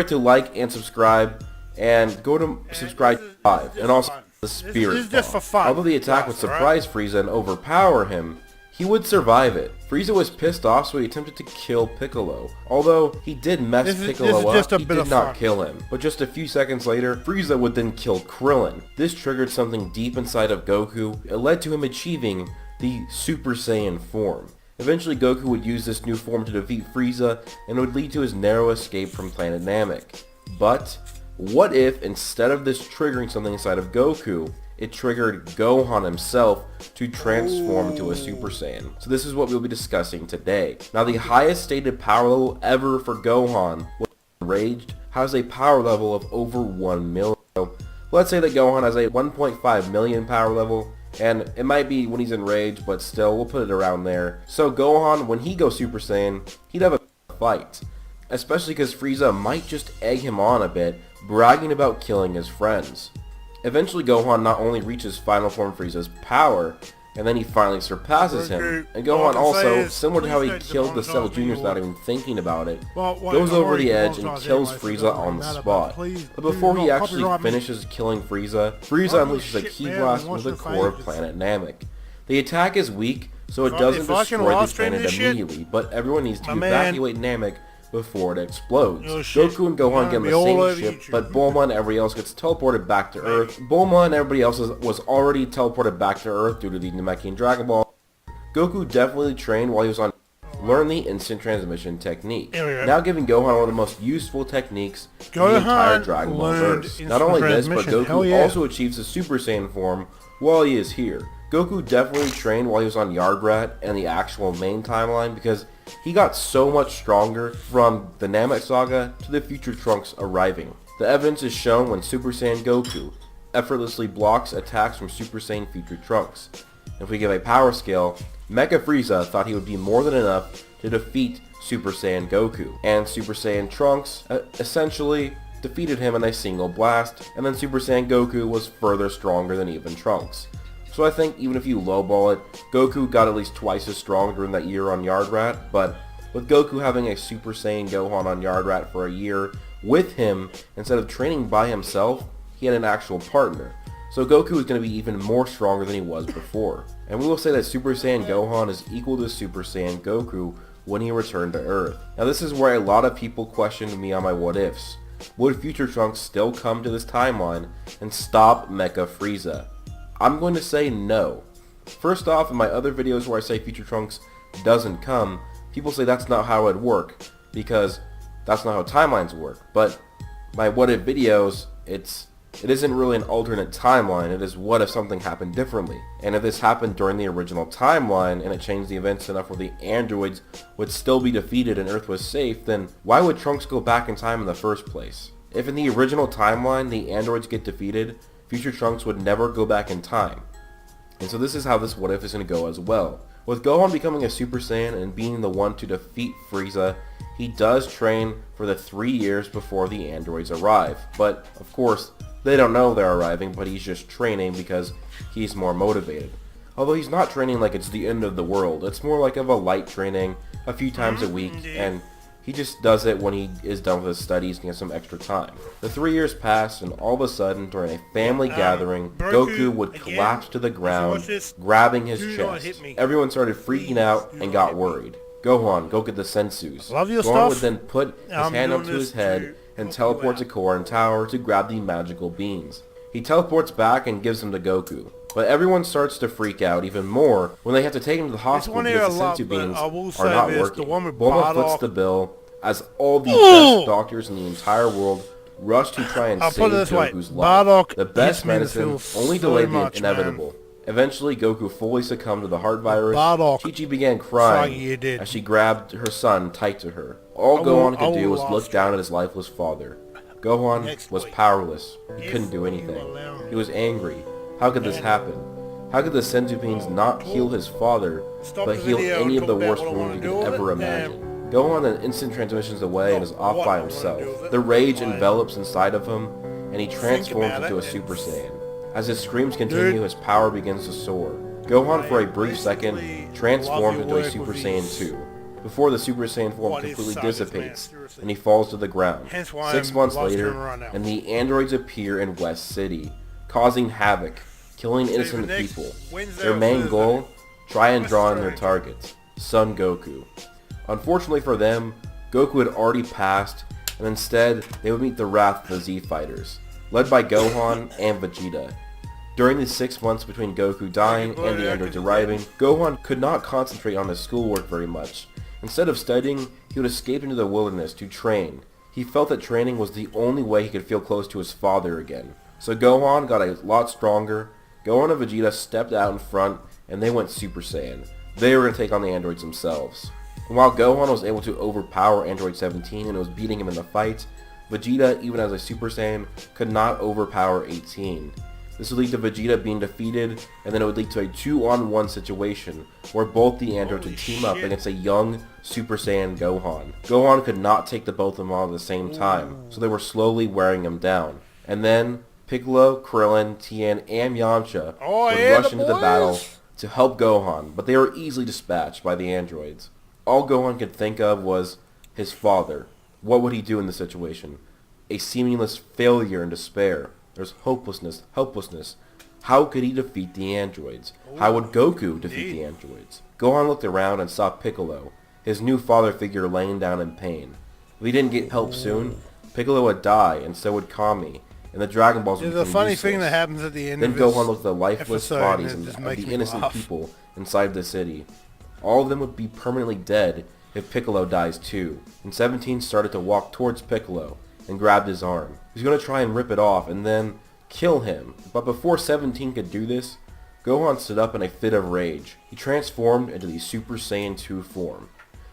to like and subscribe, and go to subscribe 5, and also the Spirit This is just Bomb. for fun. Although the attack would surprise Frieza and overpower him, he would survive it. Frieza was pissed off, so he attempted to kill Piccolo. Although he did mess Piccolo up, he did not kill him. But just a few seconds later, Frieza would then kill Krillin. This triggered something deep inside of Goku. It led to him achieving the Super Saiyan form. Eventually, Goku would use this new form to defeat Frieza, and it would lead to his narrow escape from planet Namek. But what if, instead of this triggering something inside of Goku, it triggered Gohan himself to transform into a Super Saiyan? So this is what we'll be discussing today. Now, the highest stated power level ever for Gohan, when enraged, has a power level of over 1 million. So let's say that Gohan has a 1.5 million power level, and it might be when he's enraged, but still, we'll put it around there. So Gohan, when he goes Super Saiyan, he'd have a fight. Especially because Frieza might just egg him on a bit, bragging about killing his friends. Eventually, Gohan not only reaches final form Frieza's power, and then he finally surpasses him. And Gohan also, similar to how he killed the Cell Juniors without even thinking about it, goes over the edge and kills Frieza on the spot. But before he actually finishes killing Frieza, Frieza unleashes a Ki Blast into the core of planet Namek. The attack is weak, so it doesn't destroy the planet immediately, but everyone needs to evacuate Namek before it explodes. Goku and Gohan get in the same ship, but Bulma and everybody else gets teleported back to Earth. Bulma and everybody else was already teleported back to Earth due to the Namekian Dragon Ball. Goku definitely trained while he was on learn the instant transmission technique, now giving Gohan one of the most useful techniques in the entire Dragon Ball verse. Not only this, but Goku also achieves the Super Saiyan form while he is here. Goku definitely trained while he was on Yardrat and the actual main timeline, because he got so much stronger from the Namek Saga to the future Trunks arriving. The evidence is shown when Super Saiyan Goku effortlessly blocks attacks from Super Saiyan future Trunks. If we give a power scale, Mecha Frieza thought he would be more than enough to defeat Super Saiyan Goku, and Super Saiyan Trunks essentially defeated him in a single blast, and then Super Saiyan Goku was further stronger than even Trunks. So I think even if you lowball it, Goku got at least twice as strong during that year on Yardrat, but with Goku having a Super Saiyan Gohan on Yardrat for a year with him, instead of training by himself, he had an actual partner. So Goku is going to be even more stronger than he was before. And we will say that Super Saiyan Gohan is equal to Super Saiyan Goku when he returned to Earth. Now this is where a lot of people questioned me on my what ifs. Would future Trunks still come to this timeline and stop Mecha Frieza? I'm going to say no. First off, in my other videos where I say future Trunks doesn't come, people say that's not how it would work, because that's not how timelines work. But my what if videos, it isn't really an alternate timeline, it is what if something happened differently. And if this happened during the original timeline and it changed the events enough where the androids would still be defeated and Earth was safe, then why would Trunks go back in time in the first place? If in the original timeline the androids get defeated, future Trunks would never go back in time. And so this is how this what if is going to go as well. With Gohan becoming a Super Saiyan and being the one to defeat Frieza, he does train for the 3 years before the androids arrive. But of course, they don't know they're arriving, but he's just training because he's more motivated. Although he's not training like it's the end of the world. It's more like of a light training a few times a week, and he just does it when he is done with his studies and has some extra time. The 3 years pass, and all of a sudden, during a family gathering, Goku would collapse to the ground, grabbing his chest. Everyone started freaking out and got worried. Gohan, go get the sensus. Gohan would then put his hand up to his head and teleports to Korin Tower to grab the magical beans. He teleports back and gives them to Goku. But everyone starts to freak out even more when they have to take him to the hospital because the sensu beans are not working. Bulma foots the bill as all the best doctors in the entire world rush to try and save Goku's life. The best medicine only delayed the inevitable. Eventually, Goku fully succumbed to the heart virus. Chi-Chi began crying as she grabbed her son tight to her. All Gohan could do was look down at his lifeless father. Gohan was powerless. He couldn't do anything. He was angry. How could this happen? How could the senzu beans not heal his father, but heal any of the worst wounds you could ever imagine? Gohan then instant transmissions away and is off by himself. The rage envelops inside of him, and he transforms into a Super Saiyan. As his screams continue, his power begins to soar. Gohan, for a brief second, transforms into a Super Saiyan 2. before the Super Saiyan form completely dissipates, and he falls to the ground. 6 months later, and the androids appear in West City, causing havoc, killing innocent people. Their main goal? Try and draw in their targets, Son Goku. Unfortunately for them, Goku had already passed, and instead, they would meet the wrath of the Z Fighters, led by Gohan and Vegeta. During the 6 months between Goku dying and the androids arriving, Gohan could not concentrate on his schoolwork very much. Instead of studying, he would escape into the wilderness to train. He felt that training was the only way he could feel close to his father again. So Gohan got a lot stronger, Gohan and Vegeta stepped out in front, and they went Super Saiyan. They were going to take on the androids themselves. And while Gohan was able to overpower Android 17 and was beating him in the fight, Vegeta, even as a Super Saiyan, could not overpower 18. This would lead to Vegeta being defeated, and then it would lead to a 2-on-1 situation where both the androids would team up against a young Super Saiyan Gohan. Gohan could not take the both of them on at the same time, so they were slowly wearing him down. And then Piccolo, Krillin, Tien, and Yamcha would rush into the battle to help Gohan, but they were easily dispatched by the androids. All Gohan could think of was his father. What would he do in this situation? A seamless failure and despair. There's hopelessness, helplessness. How could he defeat the androids? How would Goku defeat the androids? Gohan looked around and saw Piccolo, his new father figure, laying down in pain. If he didn't get help soon, Piccolo would die, and so would Kami, and the Dragon Balls would become useless. There's a funny thing that happens at the end of this Gohan looked at the lifeless bodies of the innocent people inside the city. All of them would be permanently dead if Piccolo dies too. And 17 started to walk towards Piccolo and grabbed his arm. He was going to try and rip it off and then kill him. But before 17 could do this, Gohan stood up in a fit of rage. He transformed into the Super Saiyan 2 form,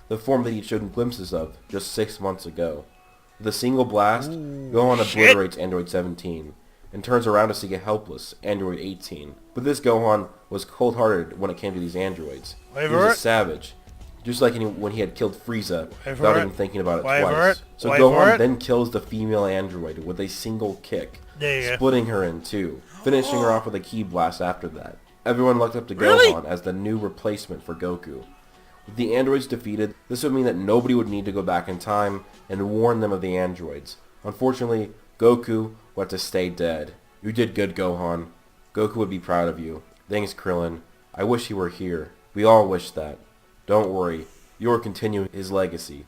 the form that he had shown glimpses of just 6 months ago. With a single blast, Gohan obliterates Android 17 and turns around to see a helpless Android 18. But this Gohan was cold-hearted when it came to these androids. He was a savage, just like when he had killed Frieza without even thinking about it twice. So Gohan then kills the female android with a single kick, splitting her in two, finishing her off with a ki blast after that. Everyone looked up to Gohan as the new replacement for Goku. With the androids defeated, this would mean that nobody would need to go back in time and warn them of the androids. Unfortunately, Goku would have to stay dead. You did good, Gohan. Goku would be proud of you. Thanks, Krillin. I wish he were here. We all wish that. Don't worry, you will continue his legacy.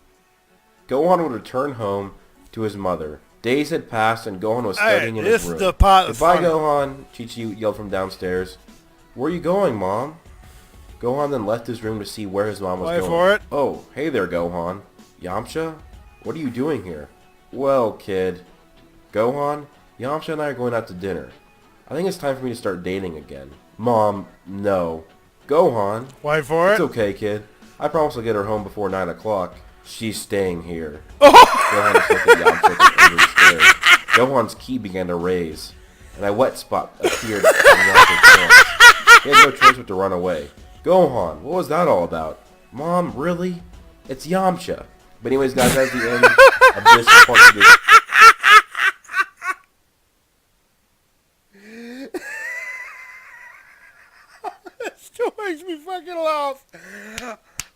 Gohan would return home to his mother. Days had passed and Gohan was studying in his room. Goodbye, Gohan, Chi-Chi yelled from downstairs. Where are you going, Mom? Gohan then left his room to see where his mom was going. Oh, hey there, Gohan. Yamcha? What are you doing here? Well, kid. Gohan, Yamcha and I are going out to dinner. I think it's time for me to start dating again. Mom, no. Gohan. It's okay, kid. I promise I'll get her home before 9 o'clock. She's staying here. Gohan just looked at Yamcha with an angry stare. Gohan's ki began to raise, and a wet spot appeared on Yamcha's pants. He had no choice but to run away. Gohan, what was that all about? Mom, really? It's Yamcha. But anyways, guys, that's the end of this part of this. That still makes me fucking laugh.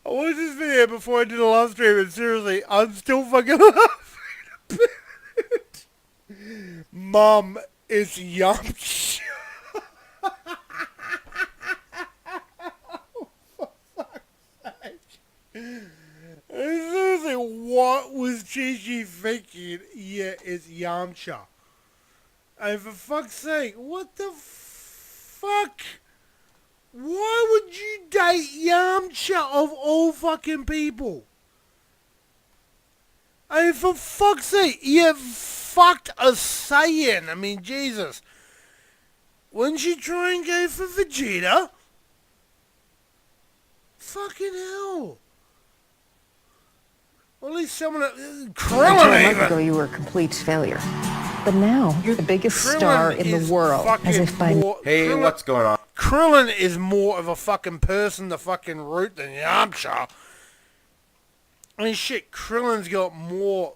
I watched this video before I did a live stream, and seriously, I'm still fucking laughing. Mom, it's Yamcha. Seriously, what was Chi-Chi thinking? Yeah, it's Yamcha. And for fuck's sake, what the fuck? Why would you date Yamcha of all fucking people? I mean, for fuck's sake, you fucked a Saiyan. I mean, Jesus. Wouldn't you try and go for Vegeta? Fucking hell. Well, at least someone... Krillin, a month ago, you were a complete failure. But now, you're the biggest star in the world. As if by... Hey, what's going on? Krillin is more of a fucking person to fucking root than Yamcha. I mean, shit, Krillin's got more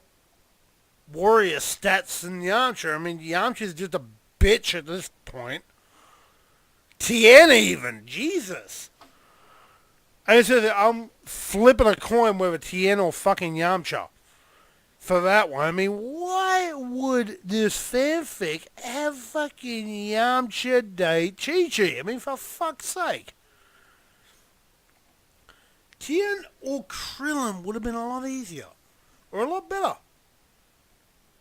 warrior stats than Yamcha. I mean, Yamcha's just a bitch at this point. Tien even. Jesus. I said I'm flipping a coin with a Tien or fucking Yamcha for that one. I mean, why would this fanfic have fucking Yamcha date Chi-Chi? I mean, for fuck's sake. Tien or Krillin would have been a lot easier. Or a lot better.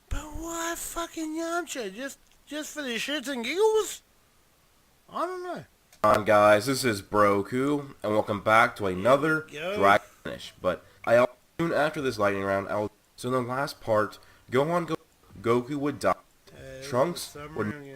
But why fucking Yamcha? Just for the shits and giggles? I don't know. On guys, this is broku, and welcome back to another Dragon Finish. But soon after this lightning round, so in the last part, Goku would die. Trunks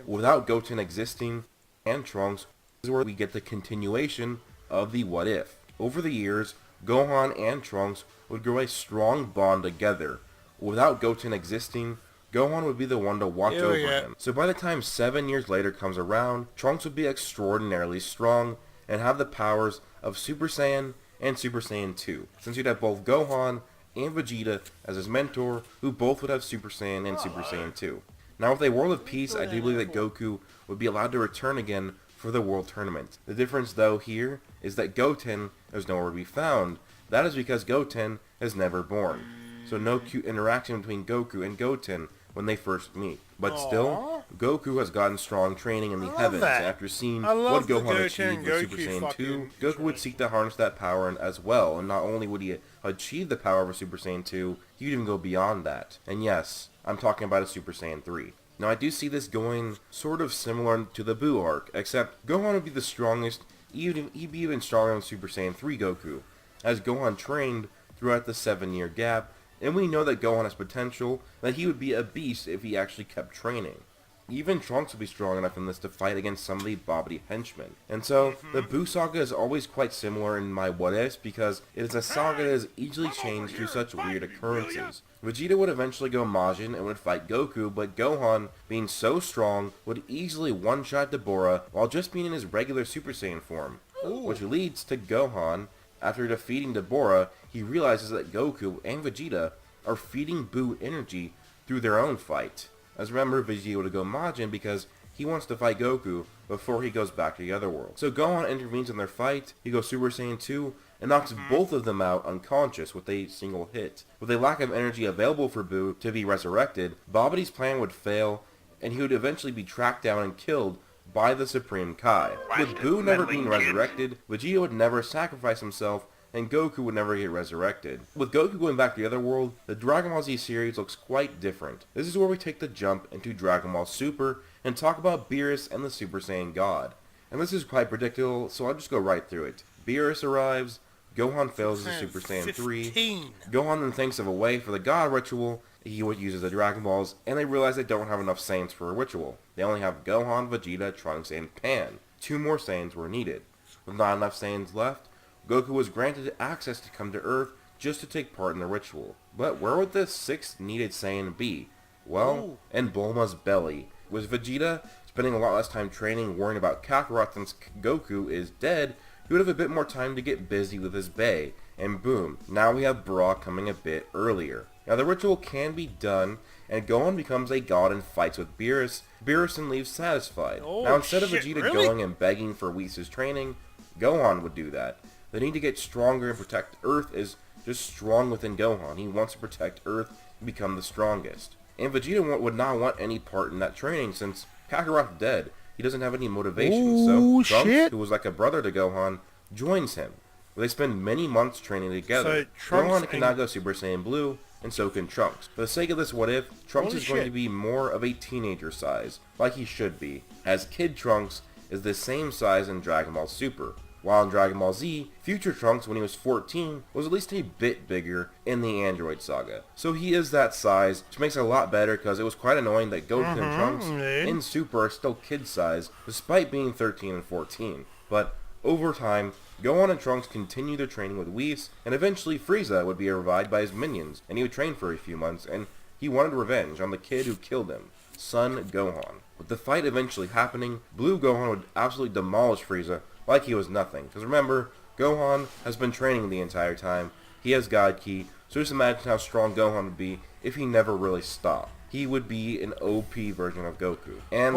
without Goten existing, and Trunks is where we get the continuation of the what if. Over the years, Gohan and Trunks would grow a strong bond together. Without Goten existing, Gohan would be the one to watch over him. So by the time 7 years later comes around, Trunks would be extraordinarily strong and have the powers of Super Saiyan and Super Saiyan 2. Since you'd have both Gohan and Vegeta as his mentor, who both would have Super Saiyan and Super Saiyan 2. Now with a world of peace, I do believe that Goku would be allowed to return again for the World Tournament. The difference though here is that Goten is nowhere to be found. That is because Goten is never born. So no cute interaction between Goku and Goten when they first meet. But still, Goku has gotten strong training in the heavens. And after seeing what Gohan achieved with Super Saiyan 2, Goku would seek to harness that power as well. And not only would he achieve the power of a Super Saiyan 2, he would even go beyond that. And yes, I'm talking about a Super Saiyan 3. Now I do see this going sort of similar to the Buu arc, except Gohan would be the strongest, he'd be even stronger than Super Saiyan 3 Goku, as Gohan trained throughout the 7-year gap, and we know that Gohan has potential, that he would be a beast if he actually kept training. Even Trunks would be strong enough in this to fight against some of the Bobbity henchmen. And so, the Buu saga is always quite similar in my what-ifs because it is a saga that is easily changed through such weird occurrences. Vegeta would eventually go Majin and would fight Goku, but Gohan, being so strong, would easily one-shot Deborah while just being in his regular Super Saiyan form. Which leads to Gohan, after defeating Deborah, he realizes that Goku and Vegeta are feeding Buu energy through their own fight. As remember, Vegeta would go Majin because he wants to fight Goku before he goes back to the other world. So Gohan intervenes in their fight, he goes Super Saiyan 2, and knocks both of them out unconscious with a single hit. With a lack of energy available for Buu to be resurrected, Babbity's plan would fail, and he would eventually be tracked down and killed by the Supreme Kai. With Buu never being resurrected, Vegeta would never sacrifice himself, and Goku would never get resurrected. With Goku going back to the other world, the Dragon Ball Z series looks quite different. This is where we take the jump into Dragon Ball Super and talk about Beerus and the Super Saiyan God. And this is quite predictable, so I'll just go right through it. Beerus arrives, Gohan fails as a Super Saiyan 3, Gohan then thinks of a way for the God ritual, he would use the Dragon Balls, and they realize they don't have enough Saiyans for a ritual. They only have Gohan, Vegeta, Trunks, and Pan. 2 more Saiyans were needed. With not enough Saiyans left, Goku was granted access to come to Earth just to take part in the ritual. But where would the 6th needed Saiyan be? Well, in Bulma's belly. With Vegeta spending a lot less time training worrying about Kakarot since Goku is dead, he would have a bit more time to get busy with his bae. And boom, now we have Bra coming a bit earlier. Now the ritual can be done, and Gohan becomes a god and fights with Beerus. Beerus then leaves satisfied. Now instead of Vegeta going and begging for Whis' training, Gohan would do that. The need to get stronger and protect Earth is just strong within Gohan. He wants to protect Earth and become the strongest. And Vegeta would not want any part in that training since Kakarot's dead. He doesn't have any motivation, so Trunks, who was like a brother to Gohan, joins him. They spend many months training together. So Gohan can now go Super Saiyan Blue, and so can Trunks. For the sake of this what if, Trunks is going to be more of a teenager size, like he should be, as Kid Trunks is the same size in Dragon Ball Super. While in Dragon Ball Z, future Trunks when he was 14 was at least a bit bigger in the Android saga. So he is that size, which makes it a lot better because it was quite annoying that Goku and Trunks in Super are still kid size despite being 13 and 14. But over time, Gohan and Trunks continue their training with Whis, and eventually Frieza would be revived by his minions, and he would train for a few months, and he wanted revenge on the kid who killed him, son Gohan. With the fight eventually happening, Blue Gohan would absolutely demolish Frieza like he was nothing. Because remember, Gohan has been training the entire time. He has God Ki, so just imagine how strong Gohan would be if he never really stopped. He would be an OP version of Goku. And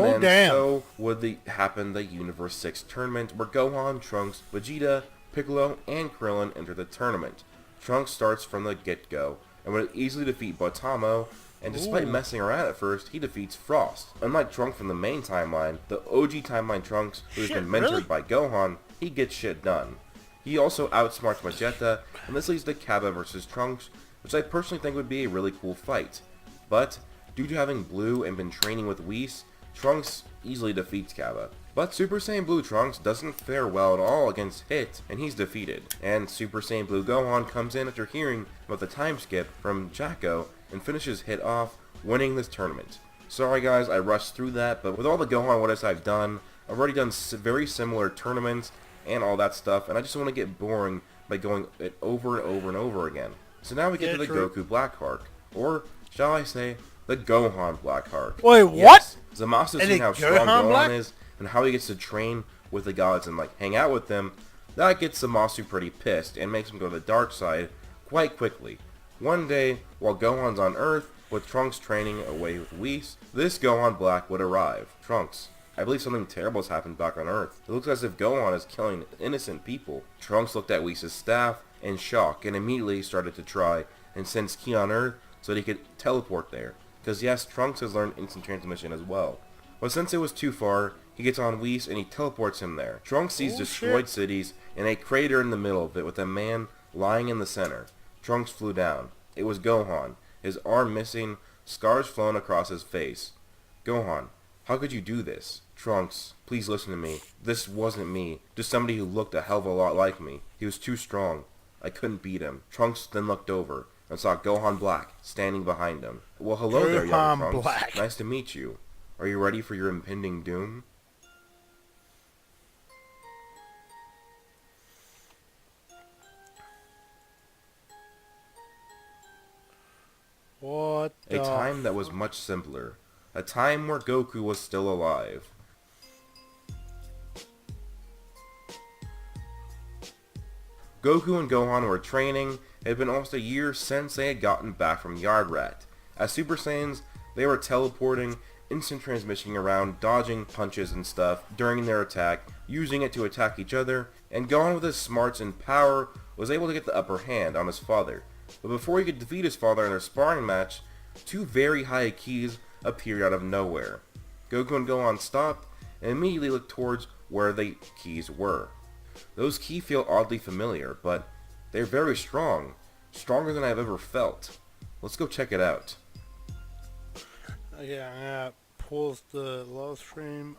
so would happen the Universe 6 tournament where Gohan, Trunks, Vegeta, Piccolo, and Krillin enter the tournament. Trunks starts from the get-go, and would easily defeat Botamo, and despite messing around at first, he defeats Frost. Unlike Trunks from the main timeline, the OG timeline Trunks, who has been mentored by Gohan, he gets shit done. He also outsmarts Vegeta, and this leads to Cabba vs Trunks, which I personally think would be a really cool fight. But, due to having Blue and been training with Whis, Trunks easily defeats Cabba. But Super Saiyan Blue Trunks doesn't fare well at all against Hit, and he's defeated. And Super Saiyan Blue Gohan comes in after hearing about the time skip from Jacko, and finishes Hit off, winning this tournament. Sorry guys, I rushed through that, but with all the Gohan what I've done, I've already done very similar tournaments and all that stuff, and I just want to get boring by going it over and over and over again. So now we get to the Goku Blackheart, or shall I say, the Gohan Blackheart. Wait, what? Yes, Zamasu seeing how strong Gohan is, and how he gets to train with the gods and like hang out with them, that gets Zamasu pretty pissed and makes him go to the dark side quite quickly. One day, while Gohan's on Earth, with Trunks training away with Whis, this Gohan Black would arrive. Trunks, I believe something terrible has happened back on Earth. It looks as if Gohan is killing innocent people. Trunks looked at Whis' staff in shock and immediately started to try and send Ki on Earth so that he could teleport there. Because yes, Trunks has learned instant transmission as well. But since it was too far, he gets on Whis and he teleports him there. Trunks sees destroyed cities and a crater in the middle of it with a man lying in the center. Trunks flew down. It was Gohan, his arm missing, scars flown across his face. Gohan, how could you do this? Trunks, please listen to me. This wasn't me. Just somebody who looked a hell of a lot like me. He was too strong. I couldn't beat him. Trunks then looked over and saw Gohan Black standing behind him. Well, hello there, young Trunks. Black. Nice to meet you. Are you ready for your impending doom? What a time that was much simpler. A time where Goku was still alive. Goku and Gohan were training. It had been almost a year since they had gotten back from Yard Rat. As Super Saiyans, they were teleporting, instant transmission around, dodging punches and stuff during their attack, using it to attack each other, and Gohan with his smarts and power was able to get the upper hand on his father. But before he could defeat his father in their sparring match, two very high keys appeared out of nowhere. Goku and Gohan stopped and immediately looked towards where the keys were. Those keys feel oddly familiar, but they're very strong. Stronger than I've ever felt. Let's go check it out. Yeah, pulls the love stream.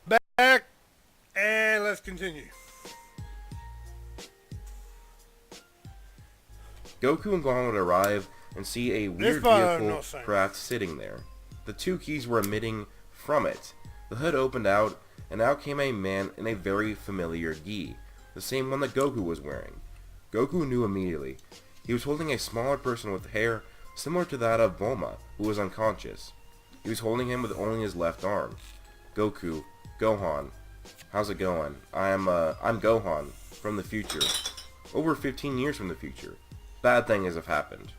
Back, and let's continue. Goku and Gohan would arrive and see a weird vehicle craft sitting there. The two keys were emitting from it. The hood opened out, and out came a man in a very familiar gi, the same one that Goku was wearing. Goku knew immediately. He was holding a smaller person with hair similar to that of Bulma, who was unconscious. He was holding him with only his left arm. Goku, Gohan, how's it going? I'm Gohan, from the future. Over 15 years from the future. Bad things have happened.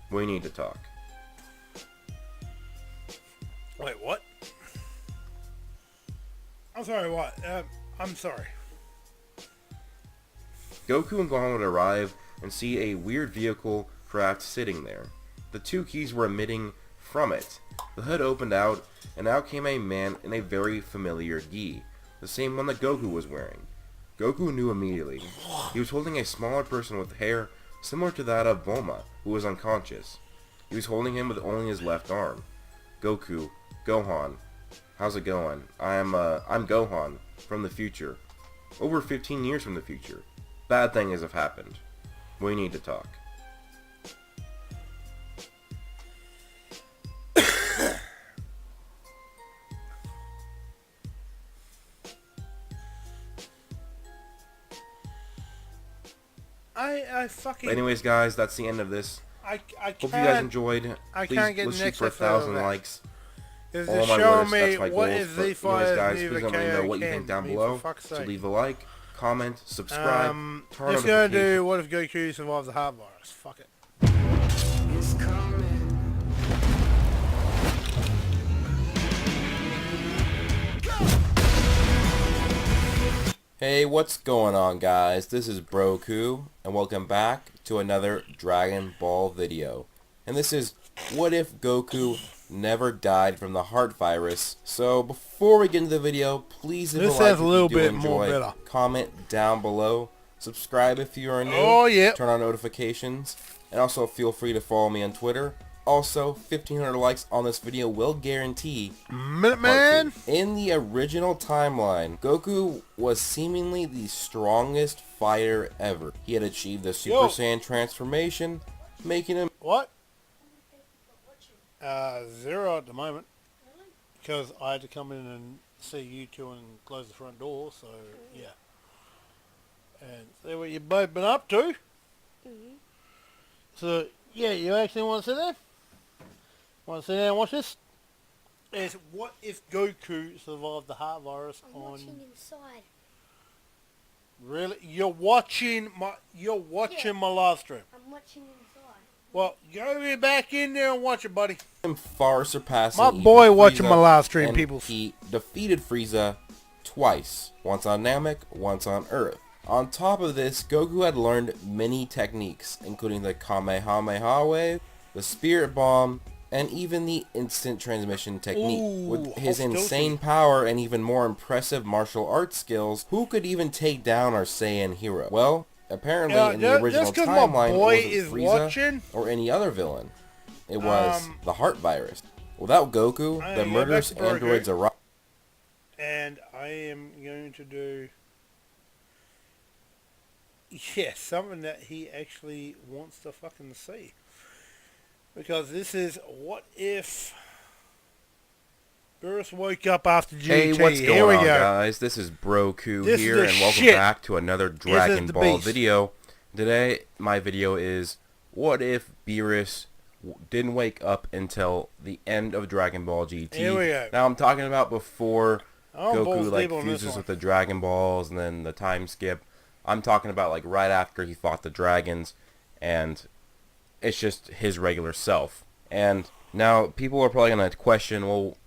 We need to talk. Wait, what? I'm sorry, what? I'm sorry. Goku and Gohan would arrive and see a weird vehicle craft sitting there. The two keys were emitting from it. The hood opened out, and out came a man in a very familiar gi, the same one that Goku was wearing. Goku knew immediately. He was holding a smaller person with hair similar to that of Bulma, who was unconscious. He was holding him with only his left arm. Goku, Gohan, how's it going? I'm Gohan, from the future. Over 15 years from the future. Bad things have happened. We need to talk. I fucking... But anyways, guys, that's the end of this. I Hope you guys enjoyed. Please, let's shoot for 1,000 likes. Is all it my showing words, me that's my what goals. is But the anyways, guys, please let me know what you think down below. So leave a like, comment, subscribe, turn on just gonna do what if Goku survives the heart virus. Fuck it. It's coming. Hey, what's going on, guys? This is Broku, and welcome back to another Dragon Ball video. And this is what if Goku never died from the heart virus. So before we get into the video, please leave a like if you do enjoy, comment down below, subscribe if you are new, turn on notifications, and also feel free to follow me on Twitter. Also, 1,500 likes on this video will guarantee Minuteman. In the original timeline, Goku was seemingly the strongest fighter ever. He had achieved the Super Saiyan transformation, making him... What? 0 at the moment. Really? Because I had to come in and see you two and close the front door, so yeah. And see what you've both been up to. So, yeah, you actually want to sit there? Want to sit there and watch this? It's what if Goku survived the heart virus I'm watching inside. Really? You're watching my live stream. I'm watching inside. Well, go back in there and watch it, buddy. Far surpassing my boy even watching Frieza, my live stream, and people. He defeated Frieza twice. Once on Namek, once on Earth. On top of this, Goku had learned many techniques, including the Kamehameha wave, the Spirit Bomb, and even the instant transmission technique. With his insane power and even more impressive martial arts skills, who could even take down our Saiyan hero? Well, apparently in the original timeline, it wasn't Frieza or any other villain. It was the heart virus. Without Goku, the murderous androids arrived. And I am going to do... yeah, something that he actually wants to fucking see. Because this is what if Beerus woke up after GT. Hey, what's going on, guys? This is Broku here, and welcome back to another Dragon Ball video. Today, my video is what if Beerus didn't wake up until the end of Dragon Ball GT. Here we go. Now, I'm talking about before Goku like fuses with the Dragon Balls and then the time skip. I'm talking about like right after he fought the dragons, and it's just his regular self. And now people are probably going to question, well,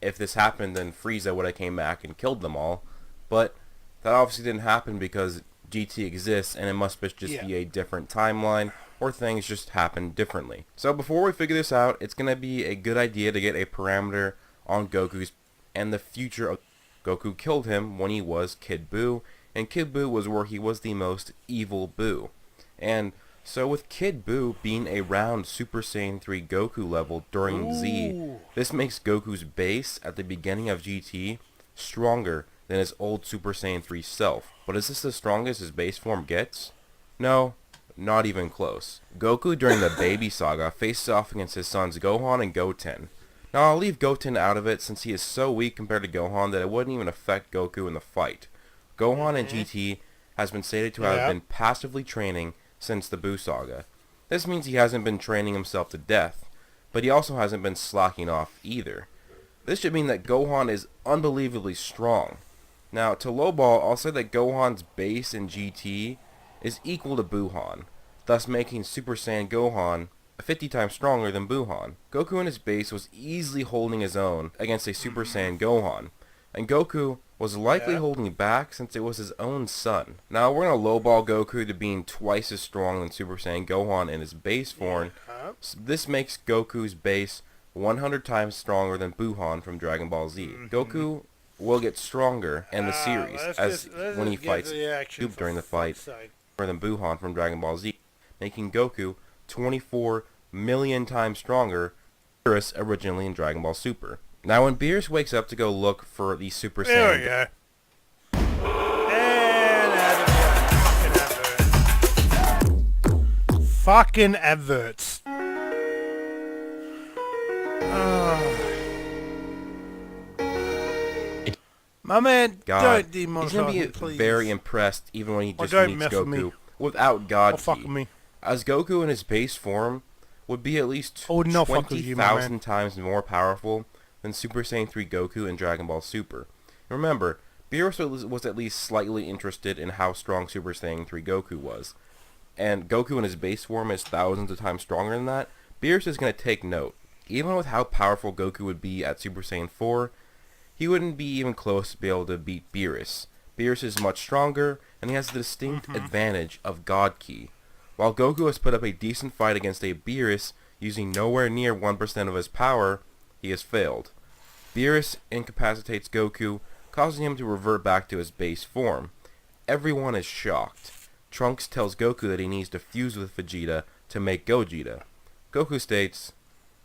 if this happened, then Frieza would have came back and killed them all. But that obviously didn't happen because GT exists, and it must just be a different timeline, or things just happen differently. So before we figure this out, it's going to be a good idea to get a parameter on Goku's and the future of Goku killed him when he was Kid Buu, and Kid Buu was where he was the most evil Buu. And so with Kid Buu being around Super Saiyan 3 Goku level during Z, this makes Goku's base at the beginning of GT stronger than his old Super Saiyan 3 self. But is this the strongest his base form gets? No, not even close. Goku during the Baby Saga faces off against his sons Gohan and Goten. Now I'll leave Goten out of it since he is so weak compared to Gohan that it wouldn't even affect Goku in the fight. Gohan in GT has been stated to have been passively training since the Buu Saga. This means he hasn't been training himself to death, but he also hasn't been slacking off either. This should mean that Gohan is unbelievably strong. Now, to lowball, I'll say that Gohan's base in GT is equal to Buuhan, thus making Super Saiyan Gohan 50 times stronger than Buuhan. Goku in his base was easily holding his own against a Super Saiyan Gohan, and Goku was likely holding back since it was his own son. Now, we're going to lowball Goku to being twice as strong than Super Saiyan Gohan in his base form. So this makes Goku's base 100 times stronger than Buuhan from Dragon Ball Z. Goku will get stronger in the series when he fights Goop during the fight more than Buuhan from Dragon Ball Z, making Goku 24 million times stronger than Beerus originally in Dragon Ball Super. Now when Beerus wakes up to go look for the Super Saiyan... There we go. And fucking adverts. My man, don't demonetize he's going to be please. very impressed even when he just meets Goku without God Ki. As Goku in his base form would be at least 20,000 times more powerful than Super Saiyan 3 Goku in Dragon Ball Super. Remember, Beerus was at least slightly interested in how strong Super Saiyan 3 Goku was. And Goku in his base form is thousands of times stronger than that. Beerus is going to take note. Even with how powerful Goku would be at Super Saiyan 4, he wouldn't be even close to be able to beat Beerus. Beerus is much stronger, and he has the distinct advantage of God Ki. While Goku has put up a decent fight against a Beerus using nowhere near 1% of his power, he has failed. Beerus incapacitates Goku, causing him to revert back to his base form. Everyone is shocked. Trunks tells Goku that he needs to fuse with Vegeta to make Gogeta. Goku states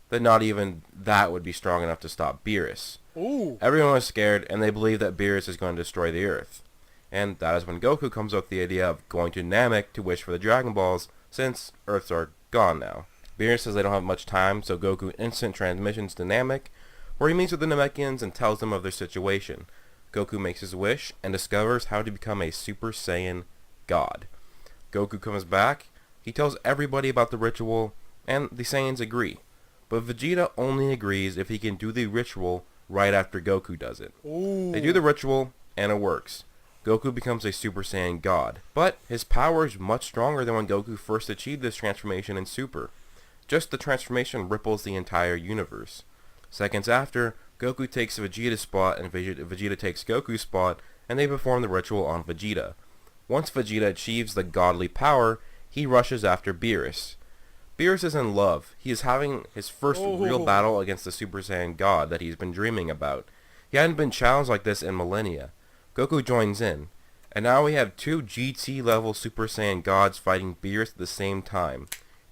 that not even that would be strong enough to stop Beerus. Everyone is scared, and they believe that Beerus is going to destroy the Earth. And that is when Goku comes up with the idea of going to Namek to wish for the Dragon Balls, since Earths are gone now. Beerus says they don't have much time, so Goku instant transmissions to Namek, where he meets with the Namekians and tells them of their situation. Goku makes his wish, and discovers how to become a Super Saiyan God. Goku comes back, he tells everybody about the ritual, and the Saiyans agree. But Vegeta only agrees if he can do the ritual right after Goku does it. They do the ritual, and it works. Goku becomes a Super Saiyan God. But his power is much stronger than when Goku first achieved this transformation in Super. Just the transformation ripples the entire universe. Seconds after, Goku takes Vegeta's spot and Vegeta takes Goku's spot, and they perform the ritual on Vegeta. Once Vegeta achieves the godly power, he rushes after Beerus. Beerus is in love. He is having his first real battle against the Super Saiyan God that he's been dreaming about. He hadn't been challenged like this in millennia. Goku joins in, and now we have two GT level Super Saiyan gods fighting Beerus at the same time.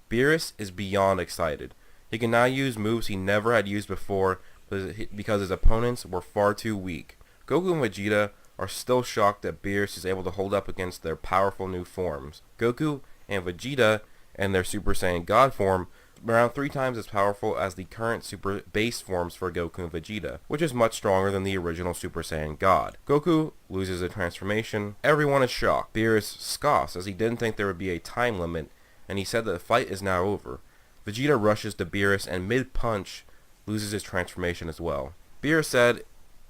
Beerus is beyond excited. He can now use moves he never had used before because his opponents were far too weak. Goku and Vegeta are still shocked that Beerus is able to hold up against their powerful new forms. Goku and Vegeta and their Super Saiyan God form around 3 times as powerful as the current super base forms for Goku and Vegeta, which is much stronger than the original Super Saiyan God. Goku loses a transformation. Everyone is shocked. Beerus scoffs as he didn't think there would be a time limit, and he said that the fight is now over. Vegeta rushes to Beerus and mid-punch loses his transformation as well. Beerus said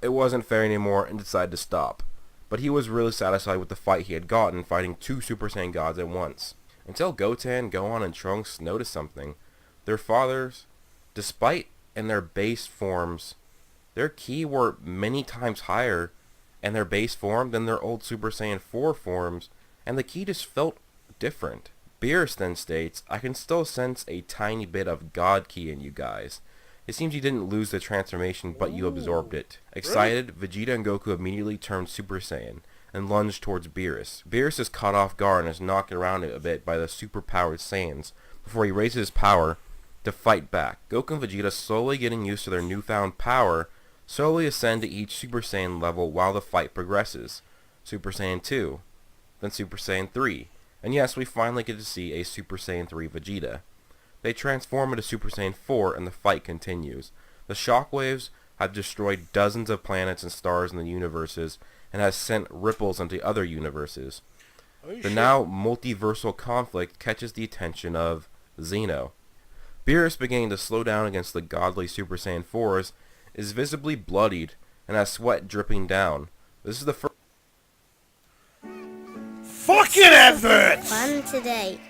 it wasn't fair anymore and decided to stop, but he was really satisfied with the fight he had gotten fighting 2 Super Saiyan gods at once. Until Goten, Gohan, and Trunks noticed something. Their fathers, despite in their base forms, their ki were many times higher in their base form than their old Super Saiyan 4 forms, and the ki just felt different. Beerus then states, I can still sense a tiny bit of God ki in you guys. It seems you didn't lose the transformation, but you absorbed it. Excited, Vegeta and Goku immediately turned Super Saiyan and lunged towards Beerus. Beerus is caught off guard and is knocked around a bit by the super-powered Saiyans before he raises his power to fight back. Goku and Vegeta slowly getting used to their newfound power slowly ascend to each Super Saiyan level while the fight progresses. Super Saiyan 2, then Super Saiyan 3, and yes, we finally get to see a Super Saiyan 3 Vegeta. They transform into Super Saiyan 4 and the fight continues. The shockwaves have destroyed dozens of planets and stars in the universes and has sent ripples into other universes. The now multiversal conflict catches the attention of Xeno. Beerus, beginning to slow down against the godly Super Saiyan 4s, is visibly bloodied and has sweat dripping down. This is the first fucking advert! Fun today.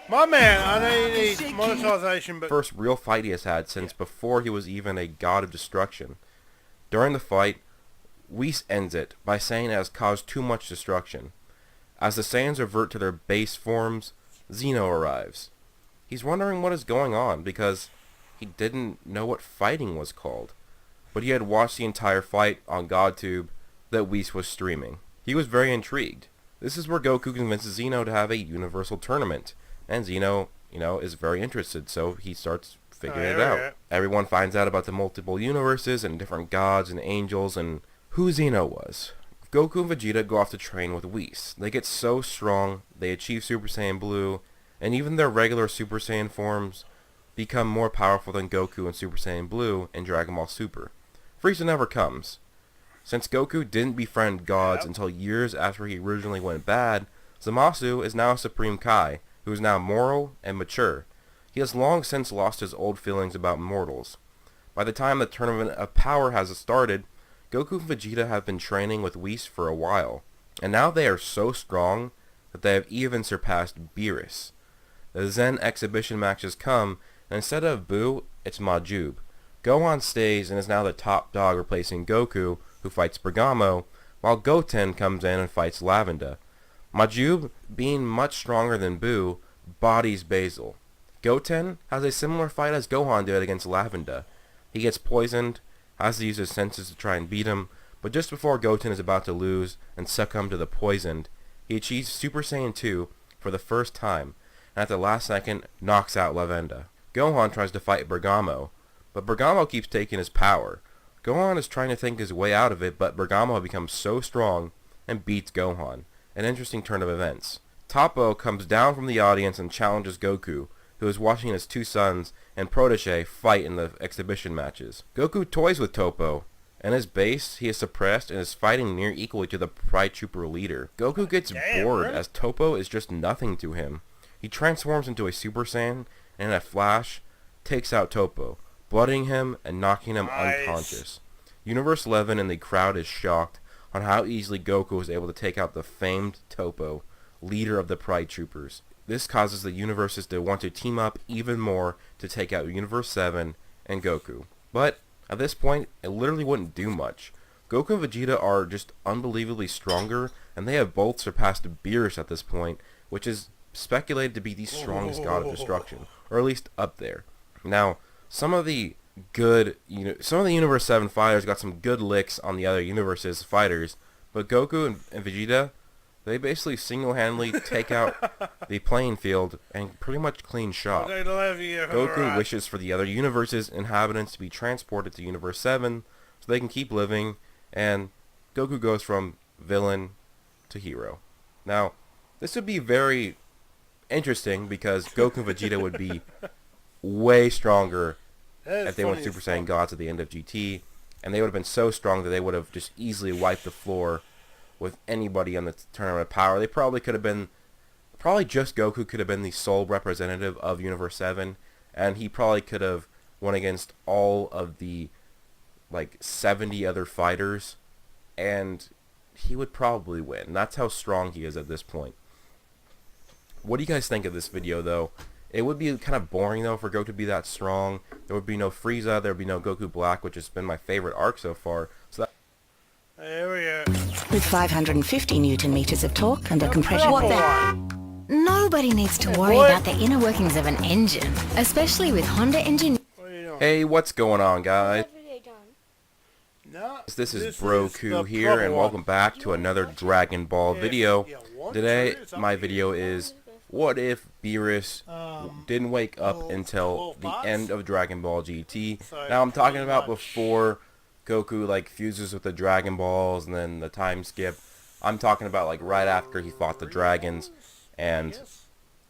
My man, I know you need monetization, but first real fight he has had since before he was even a god of destruction. During the fight, Whis ends it by saying it has caused too much destruction. As the Saiyans revert to their base forms, Xeno arrives. He's wondering what is going on because he didn't know what fighting was called, but he had watched the entire fight on GodTube that Whis was streaming. He was very intrigued. This is where Goku convinces Xeno to have a universal tournament, and Xeno, is very interested, so he starts figuring it out. Everyone finds out about the multiple universes and different gods and angels and who Xeno was. Goku and Vegeta go off to train with Whis. They get so strong, they achieve Super Saiyan Blue, and even their regular Super Saiyan forms become more powerful than Goku and Super Saiyan Blue in Dragon Ball Super. Frieza never comes. Since Goku didn't befriend gods until years after he originally went bad, Zamasu is now a Supreme Kai, who is now moral and mature. He has long since lost his old feelings about mortals. By the time the Tournament of Power has started, Goku and Vegeta have been training with Whis for a while, and now they are so strong that they have even surpassed Beerus. The Zen exhibition matches come, and instead of Buu, it's Majub. Gohan stays and is now the top dog, replacing Goku, who fights Bergamo, while Goten comes in and fights Lavenda. Majub, being much stronger than Buu, bodies Basil. Goten has a similar fight as Gohan did against Lavenda. He gets poisoned, has to use his senses to try and beat him, but just before Goten is about to lose and succumb to the poisoned, he achieves Super Saiyan 2 for the first time, and at the last second knocks out Lavenda. Gohan tries to fight Bergamo, but Bergamo keeps taking his power. Gohan is trying to think his way out of it, but Bergamo becomes so strong and beats Gohan. An interesting turn of events. Toppo comes down from the audience and challenges Goku, who is watching his two sons and protege fight in the exhibition matches. Goku toys with Toppo. In his base, he is suppressed and is fighting near equally to the Pride Trooper leader. Goku gets bored as Toppo is just nothing to him. He transforms into a Super Saiyan and in a flash takes out Toppo, blooding him and knocking him unconscious. Universe 11 and the crowd is shocked on how easily Goku was able to take out the famed Toppo, leader of the Pride Troopers. This causes the universes to want to team up even more to take out Universe 7 and Goku. But at this point, it literally wouldn't do much. Goku and Vegeta are just unbelievably stronger, and they have both surpassed Beerus at this point, which is speculated to be the strongest god of destruction, or at least up there. Now, some of the Universe 7 fighters got some good licks on the other universes fighters, but Goku and Vegeta, they basically single-handedly take out the playing field and pretty much clean shop. Goku wishes for the other universes' inhabitants to be transported to Universe 7 so they can keep living, and Goku goes from villain to hero. Now, this would be very interesting because Goku and Vegeta would be way stronger if they went Super Saiyan gods at the end of GT, and they would have been so strong that they would have just easily wiped the floor with anybody on the Tournament of Power. They probably could have been, just Goku could have been the sole representative of Universe 7, and he probably could have won against all of the, 70 other fighters, and he would probably win. That's how strong he is at this point. What do you guys think of this video, though? It would be kind of boring, though, for Goku to be that strong. There would be no Frieza. There would be no Goku Black, which has been my favorite arc so far. So that there we go. With 550 Newton meters of torque and a compression... What the? Nobody needs to worry about the inner workings of an engine, especially with Honda engine... Hey, what's going on, guys? No, this is Broku here, and welcome back to another Dragon Ball video. Today, my video is... what if Beerus didn't wake up until the end of Dragon Ball GT? Now, I'm talking about before Goku like fuses with the Dragon Balls and then the time skip. I'm talking about like right after he fought the dragons, and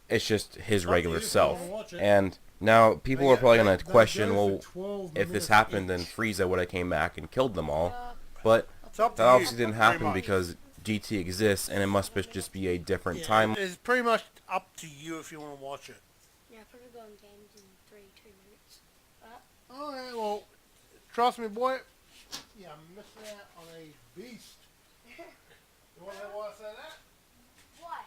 it's just his regular self. And now people are probably gonna question, well, if this happened, then Frieza would have came back and killed them all. But that obviously didn't happen because GT exists, and it must just be a different time. It's pretty much up to you if you want to watch it. Yeah, probably go on games in 2 minutes. Alright, well, trust me, boy. Yeah, I'm missing out on a beast. You want to know why I say that? Why?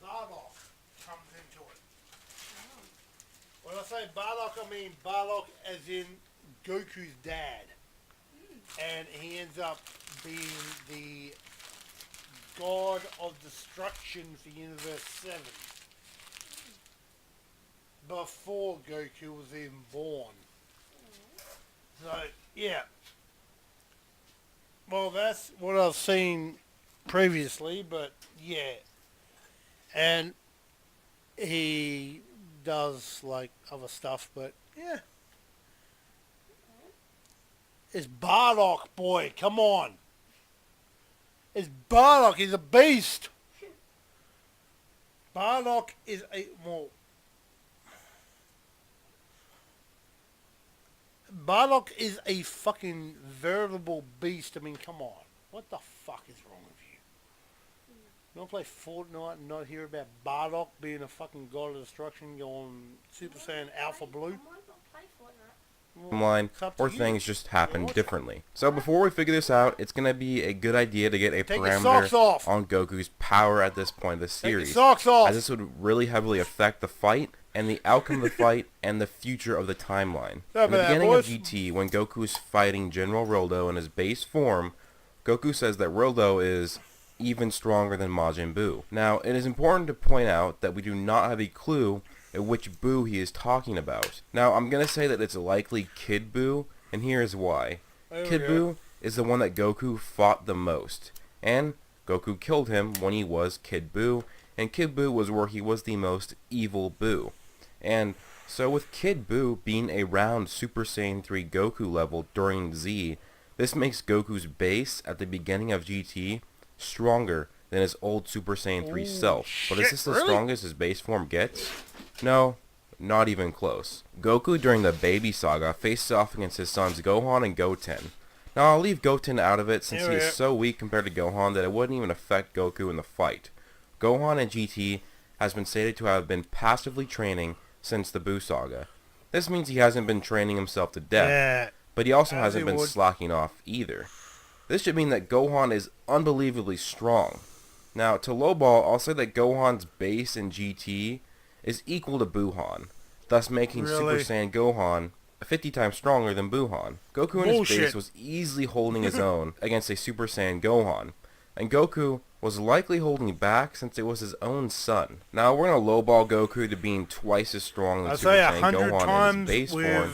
Bardock comes into it. When I say Bardock, I mean Bardock as in Goku's dad. And he ends up being the god of destruction for Universe 7. Before Goku was even born. So, yeah. Well, that's what I've seen previously, but yeah. And he does, like, other stuff, but yeah. It's Bardock, boy. Come on. It's Bardock. He's a beast. Bardock is a... Well, Bardock is a fucking veritable beast. I mean, come on. What the fuck is wrong with you? You don't play Fortnite and not hear about Bardock being a fucking god of destruction going Super Saiyan Alpha Blue? I might not play Fortnite. Line or things just happen differently. So before we figure this out, it's gonna be a good idea to get a parameter on Goku's power at this point of the series, as this would really heavily affect the fight and the outcome of the fight and the future of the timeline. In the beginning of GT, when Goku is fighting General Roldo in his base form, Goku says that Roldo is even stronger than Majin Buu. Now, it is important to point out that we do not have a clue at which Buu he is talking about. Now, I'm going to say that it's likely Kid Buu, and here is why. Kid Buu is the one that Goku fought the most, and Goku killed him when he was Kid Buu, and Kid Buu was where he was the most evil Buu. And so with Kid Buu being around Super Saiyan 3 Goku level during Z, this makes Goku's base at the beginning of GT stronger than his old Super Saiyan 3 self. But is this the strongest his base form gets? No, not even close. Goku during the Baby Saga faced off against his sons Gohan and Goten. Now I'll leave Goten out of it since he is so weak compared to Gohan that it wouldn't even affect Goku in the fight. Gohan in GT has been stated to have been passively training since the Buu Saga. This means he hasn't been training himself to death, but he also hasn't been slacking off either. This should mean that Gohan is unbelievably strong. Now, to lowball, I'll say that Gohan's base in GT is equal to Buuhan, thus making Super Saiyan Gohan 50 times stronger than Buuhan. Goku in his base was easily holding his own against a Super Saiyan Gohan, and Goku was likely holding back since it was his own son. Now, we're going to lowball Goku to being twice as strong as Super Saiyan Gohan in his base form.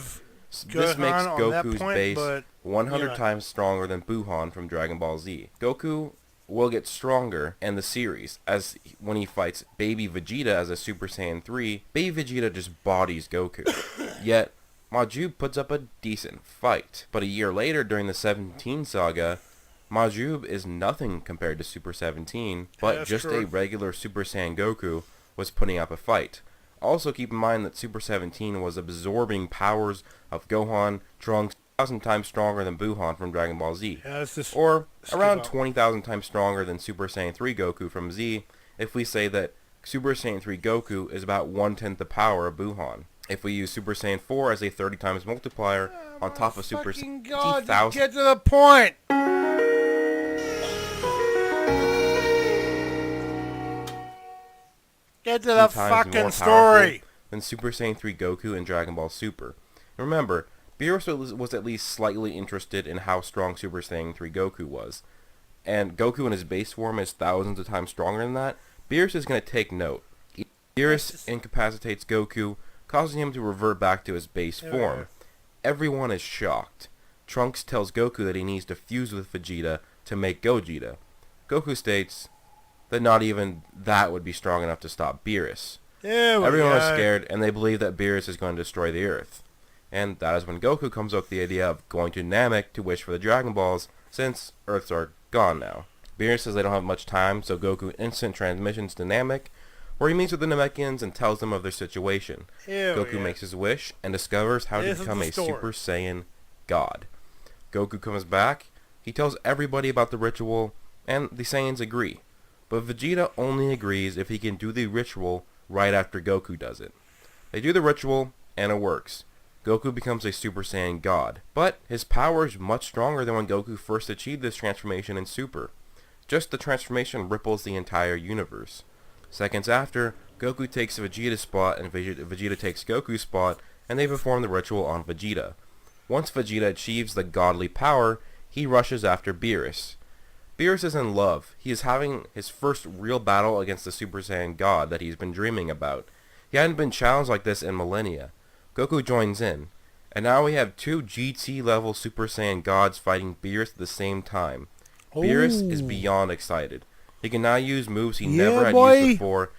This makes Goku's base 100 times stronger than Buuhan from Dragon Ball Z. Goku will get stronger in the series, as when he fights Baby Vegeta as a Super Saiyan 3, Baby Vegeta just bodies Goku. Yet, Majub puts up a decent fight. But a year later, during the 17 saga, Majub is nothing compared to Super 17, but just a regular Super Saiyan Goku was putting up a fight. Also keep in mind that Super 17 was absorbing powers of Gohan, Trunks, 1,000 times stronger than Buuhan from Dragon Ball Z, or around 20,000 times stronger than Super Saiyan 3 Goku from Z, if we say that Super Saiyan 3 Goku is about 1/10 the power of Buuhan. If we use Super Saiyan 4 as a 30 times multiplier on top of Super Saiyan 50,000... Get to the point! Get to the fucking story! Than Super Saiyan 3 Goku in Dragon Ball Super. Remember, Beerus was at least slightly interested in how strong Super Saiyan 3 Goku was. And Goku in his base form is thousands of times stronger than that. Beerus is going to take note. Beerus incapacitates Goku, causing him to revert back to his base form. Everyone is shocked. Trunks tells Goku that he needs to fuse with Vegeta to make Gogeta. Goku states that not even that would be strong enough to stop Beerus. Everyone is scared, and they believe that Beerus is going to destroy the Earth. and that is when Goku comes up with the idea of going to Namek to wish for the Dragon Balls, since Earths are gone now. Beerus says they don't have much time, so Goku instant transmissions to Namek, where he meets with the Namekians and tells them of their situation. Goku makes his wish and discovers how to become a Super Saiyan God. Goku comes back, he tells everybody about the ritual, and the Saiyans agree. But Vegeta only agrees if he can do the ritual right after Goku does it. They do the ritual, and it works. Goku becomes a Super Saiyan God, but his power is much stronger than when Goku first achieved this transformation in Super. Just the transformation ripples the entire universe. Seconds after, Goku takes Vegeta's spot and Vegeta takes Goku's spot, and they perform the ritual on Vegeta. Once Vegeta achieves the godly power, he rushes after Beerus. Beerus is in love. He is having his first real battle against the Super Saiyan God that he's been dreaming about. He hadn't been challenged like this in millennia. Goku joins in, and now we have two GT level Super Saiyan gods fighting Beerus at the same time. Beerus is beyond excited. He can now use moves he never had used before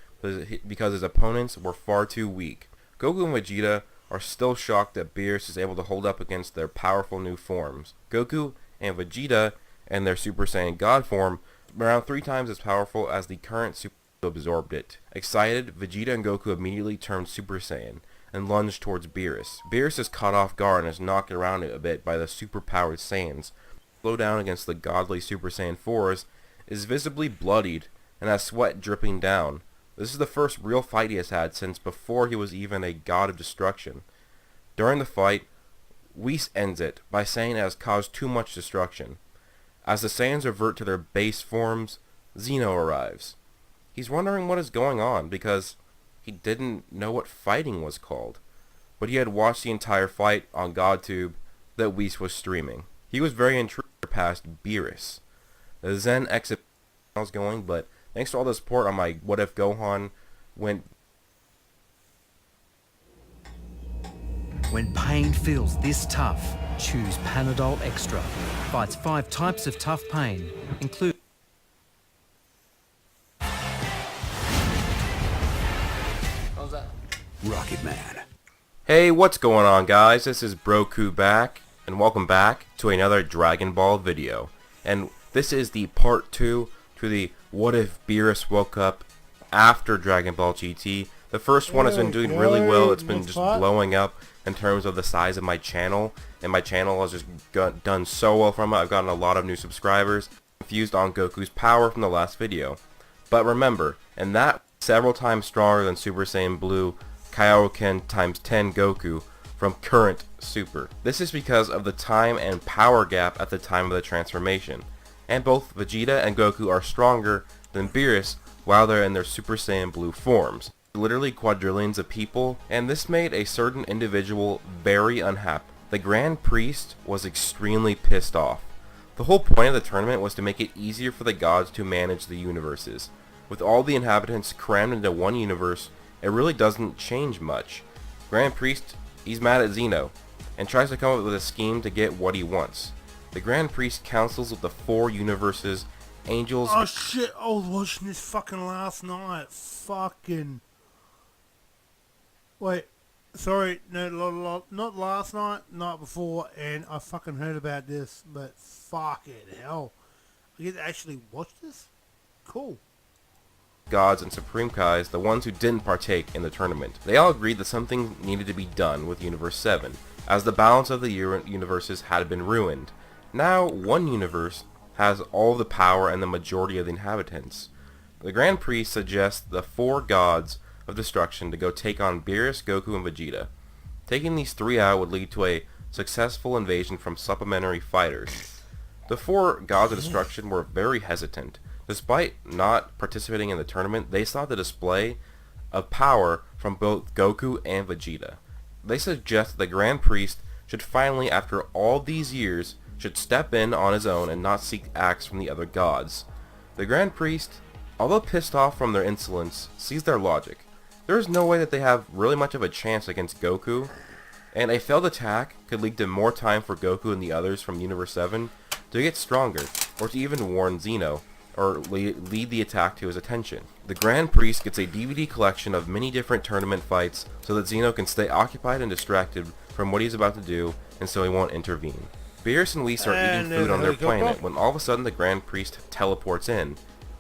because his opponents were far too weak. Goku and Vegeta are still shocked that Beerus is able to hold up against their powerful new forms. Goku and Vegeta and their Super Saiyan God form around 3 times as powerful as the current Super Saiyan absorbed it. Excited, Vegeta and Goku immediately turned Super Saiyan and lunged towards Beerus. Beerus is caught off guard and is knocked around a bit by the super-powered Saiyans. Slow down against the godly Super Saiyan 4s, is visibly bloodied and has sweat dripping down. This is the first real fight he has had since before he was even a god of destruction. During the fight, Whis ends it by saying it has caused too much destruction. As the Saiyans revert to their base forms, Zeno arrives. He's wondering what is going on because he didn't know what fighting was called, but he had watched the entire fight on GodTube that Whis was streaming. He was very intrigued past Beerus. The Zen exit was going, but thanks to all the support on my What If Gohan went. When pain feels this tough, choose Panadol Extra. Fights 5 types of tough pain, including Rocket Man. Hey, what's going on, guys? This is Broku back, and welcome back to another Dragon Ball video. And this is the part 2 to the What If Beerus Woke Up after Dragon Ball GT. The first one has been doing really well. It's been just blowing up in terms of the size of my channel, and my channel has just done so well from it. I've gotten a lot of new subscribers. Confused on Goku's power from the last video. But remember, and that several times stronger than Super Saiyan Blue Kaioken times 10 Goku from current Super. This is because of the time and power gap at the time of the transformation. And both Vegeta and Goku are stronger than Beerus while they're in their Super Saiyan Blue forms. Literally quadrillions of people, and this made a certain individual very unhappy. The Grand Priest was extremely pissed off. The whole point of the tournament was to make it easier for the gods to manage the universes. With all the inhabitants crammed into one universe, it really doesn't change much. Grand Priest, he's mad at Zeno, and tries to come up with a scheme to get what he wants. The Grand Priest counsels with the 4 universes, angels... Oh shit, I was watching this fucking last night. Fucking... Wait, sorry, no, not last night, night before, and I fucking heard about this, but fucking hell. I get to actually watch this? Cool. Gods and Supreme Kais, the ones who didn't partake in the tournament. They all agreed that something needed to be done with Universe 7, as the balance of the universes had been ruined. Now, one universe has all the power and the majority of the inhabitants. The Grand Priest suggests the 4 gods of destruction to go take on Beerus, Goku, and Vegeta. Taking these 3 out would lead to a successful invasion from supplementary fighters. The 4 gods of destruction were very hesitant. Despite not participating in the tournament, they saw the display of power from both Goku and Vegeta. They suggest the Grand Priest should finally, after all these years, should step in on his own and not seek acts from the other gods. The Grand Priest, although pissed off from their insolence, sees their logic. There is no way that they have really much of a chance against Goku, and a failed attack could lead to more time for Goku and the others from Universe 7 to get stronger, or to even warn Zeno, or lead the attack to his attention. The Grand Priest gets a DVD collection of many different tournament fights so that Zeno can stay occupied and distracted from what he's about to do, and so he won't intervene. Beerus and Whis are eating food on their planet when all of a sudden the Grand Priest teleports in.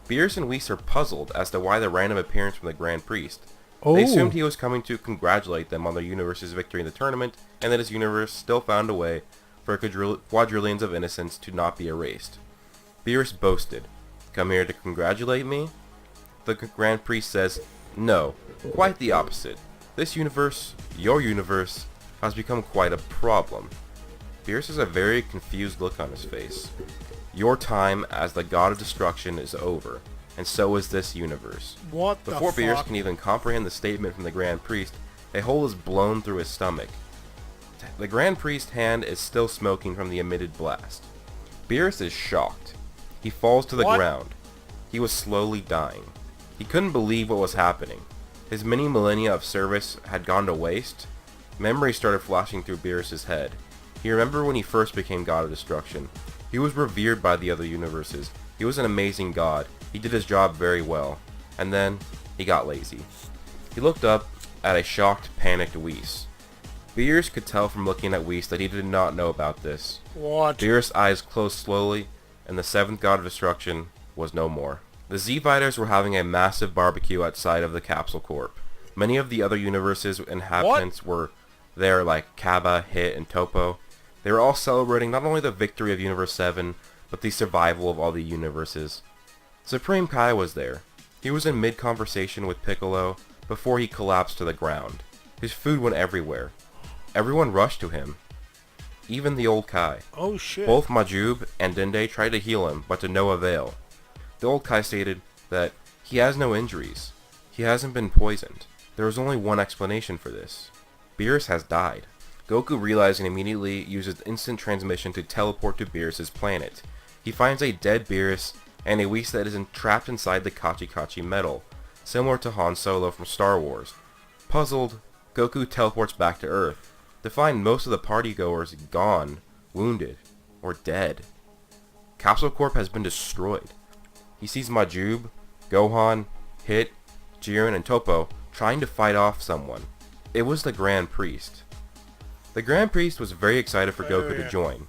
Beerus and Whis are puzzled as to why the random appearance from the Grand Priest. They assumed he was coming to congratulate them on their universe's victory in the tournament, and that his universe still found a way for quadrillions of innocents to not be erased. Beerus boasted, "Come here to congratulate me?" The Grand Priest says, "No, quite the opposite. This universe, your universe, has become quite a problem." Beerus has a very confused look on his face. "Your time as the god of destruction is over, and so is this universe." Before Beerus can even comprehend the statement from the Grand Priest, a hole is blown through his stomach. The Grand Priest's hand is still smoking from the emitted blast. Beerus is shocked. He falls to the ground. He was slowly dying. He couldn't believe what was happening. His many millennia of service had gone to waste. Memories started flashing through Beerus' head. He remembered when he first became God of Destruction. He was revered by the other universes. He was an amazing god. He did his job very well. And then, he got lazy. He looked up at a shocked, panicked Whis. Beerus could tell from looking at Whis that he did not know about this. Beerus' eyes closed slowly, and the seventh god of destruction was no more. The Z-Fighters were having a massive barbecue outside of the Capsule Corp. Many of the other universes' inhabitants were there, like Kaba, Hit, and Topo. They were all celebrating not only the victory of Universe 7, but the survival of all the universes. Supreme Kai was there. He was in mid-conversation with Piccolo before he collapsed to the ground. His food went everywhere. Everyone rushed to him. Even the old Kai. Oh shit. Both Majub and Dende tried to heal him, but to no avail. The old Kai stated that he has no injuries. He hasn't been poisoned. There is only one explanation for this. Beerus has died. Goku, realizing, immediately uses instant transmission to teleport to Beerus' planet. He finds a dead Beerus and a Whis that is trapped inside the Kachi Kachi metal, similar to Han Solo from Star Wars. Puzzled, Goku teleports back to Earth to find most of the partygoers gone, wounded, or dead. Capsule Corp has been destroyed. He sees Majub, Gohan, Hit, Jiren, and Topo trying to fight off someone. It was the Grand Priest. The Grand Priest was very excited for Goku to join.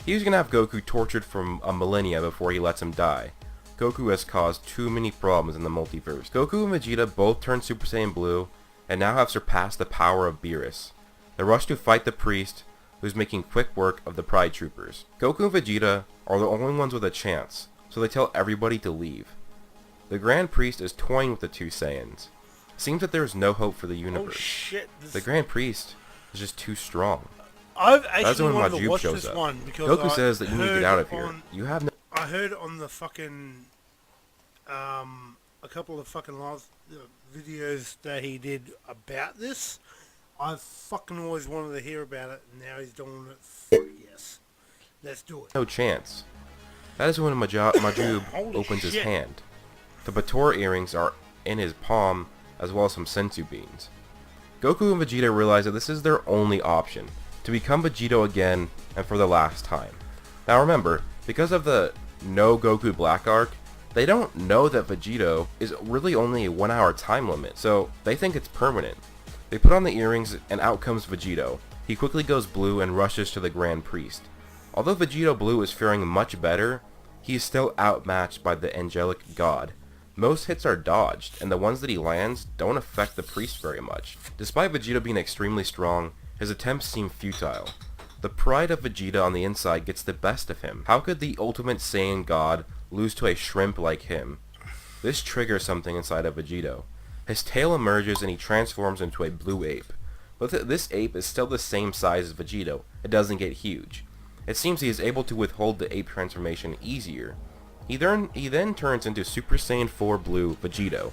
He was going to have Goku tortured for a millennia before he lets him die. Goku has caused too many problems in the multiverse. Goku and Vegeta both turned Super Saiyan Blue and now have surpassed the power of Beerus. They rush to fight the priest, who's making quick work of the Pride Troopers. Goku and Vegeta are the only ones with a chance, so they tell everybody to leave. The Grand Priest is toying with the two Saiyans. It seems that there is no hope for the universe. Oh shit. The Grand Priest is just too strong. I've That's actually when wanted to Majub watch shows this up. one because Goku says that you need to get out of here. on- You have no... I heard on the fucking a couple of fucking last videos that he did about this. I fucking always wanted to hear about it, and now he's doing it. Fuck yes, let's do it. no chance. That is when Majub Holy opens his shit. hand. The Bator earrings are in his palm, as well as some sensu beans. Goku and Vegeta realize that this is their only option, to become Vegito again and for the last time. Now remember, because of the No Goku Black arc, they don't know that Vegito is really only a 1 hour time limit, so they think it's permanent. They put on the earrings and out comes Vegito. He quickly goes blue and rushes to the Grand Priest. Although Vegito Blue is faring much better, he is still outmatched by the angelic god. Most hits are dodged, and the ones that he lands don't affect the priest very much. Despite Vegeta being extremely strong, his attempts seem futile. The pride of Vegeta on the inside gets the best of him. How could the ultimate Saiyan god lose to a shrimp like him? This triggers something inside of Vegito. His tail emerges and he transforms into a blue ape. But this ape is still the same size as Vegito. It doesn't get huge. It seems he is able to withhold the ape transformation easier. He then turns into Super Saiyan 4 Blue Vegito.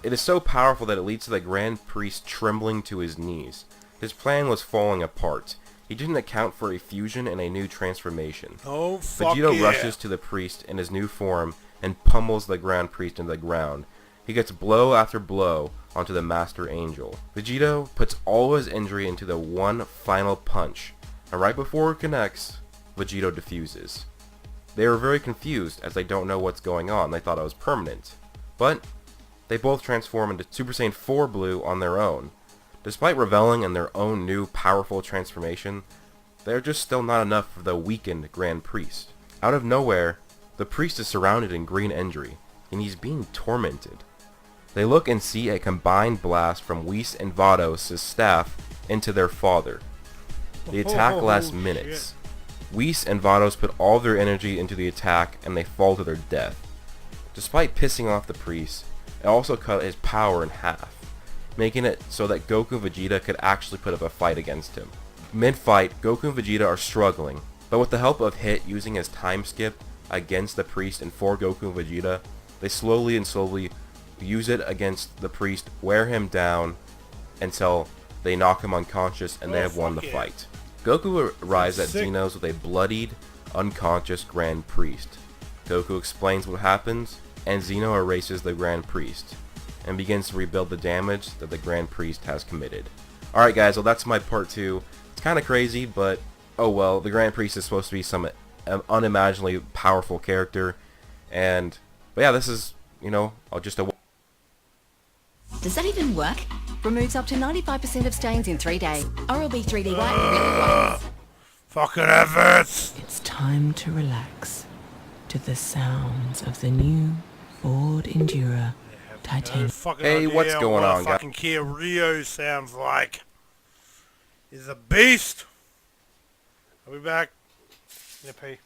It is so powerful that it leads to the Grand Priest trembling to his knees. His plan was falling apart. He didn't account for a fusion and a new transformation. Oh fuck Vegito yeah. rushes to the priest in his new form and pummels the Grand Priest into the ground. He gets blow after blow onto the Master Angel. Vegito puts all his injury into the one final punch, and right before it connects, Vegito defuses. They are very confused as they don't know what's going on. They thought it was permanent. But they both transform into Super Saiyan 4 Blue on their own. Despite reveling in their own new powerful transformation, they are just still not enough for the weakened Grand Priest. Out of nowhere, the priest is surrounded in green energy, and he's being tormented. They look and see a combined blast from Whis and Vados' staff into their father. The attack lasts minutes. Whis and Vados put all their energy into the attack and they fall to their death. Despite pissing off the priest, it also cut his power in half, making it so that Goku and Vegeta could actually put up a fight against him. Mid-fight, Goku and Vegeta are struggling, but with the help of Hit using his time skip against the priest and for Goku and Vegeta, they slowly use it against the priest, wear him down until they knock him unconscious and they have won the fight. Goku arrives at Xeno's with a bloodied, unconscious Grand Priest. Goku explains what happens, and Xeno erases the Grand Priest and begins to rebuild the damage that the Grand Priest has committed. Alright guys, well that's my part 2. It's kind of crazy, but oh well, the Grand Priest is supposed to be some unimaginably powerful character, but yeah, this is, just a... Does that even work? Removes up to 95% of stains in 3 days. Oral-B 3D White really works. Fucking efforts! It's time to relax to the sounds of the new Ford Endura Titanium. Hey, what's going on, guys? Fucking Kia Rio sounds like. Is a beast. Are we back? Yeah, P.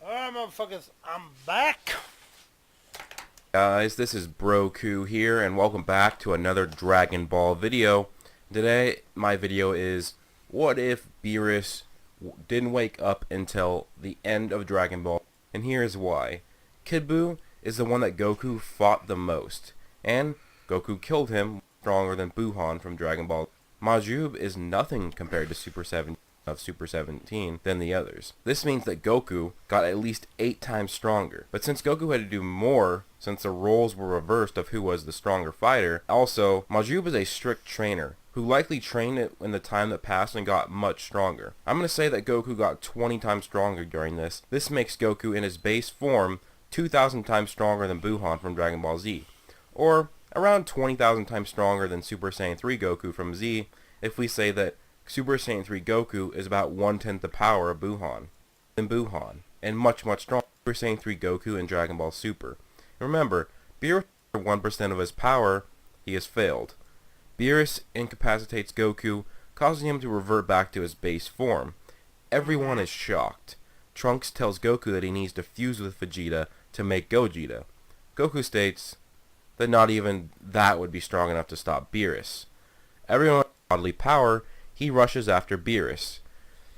Alright, motherfuckers, I'm back. Guys, this is Broku here, and welcome back to another Dragon Ball video. Today, my video is, what if Beerus didn't wake up until the end of Dragon Ball? And here's why. Kid Buu is the one that Goku fought the most, and Goku killed him stronger than Buuhan from Dragon Ball. Majub is nothing compared to Super 17 than the others. This means that Goku got at least 8 times stronger. But since Goku had to do more, since the roles were reversed of who was the stronger fighter, also, Majub is a strict trainer, who likely trained it in the time that passed and got much stronger. I'm going to say that Goku got 20 times stronger during this. This makes Goku in his base form 2,000 times stronger than Buuhan from Dragon Ball Z, or around 20,000 times stronger than Super Saiyan 3 Goku from Z, if we say that Super Saiyan 3 Goku is about 1/10 the power of Buuhan, and much stronger than Super Saiyan 3 Goku in Dragon Ball Super. And remember, Beerus, 1% of his power, he has failed. Beerus incapacitates Goku, causing him to revert back to his base form. Everyone is shocked. Trunks tells Goku that he needs to fuse with Vegeta to make Gogeta. Goku states that not even that would be strong enough to stop Beerus. Everyone with godly power, he rushes after Beerus.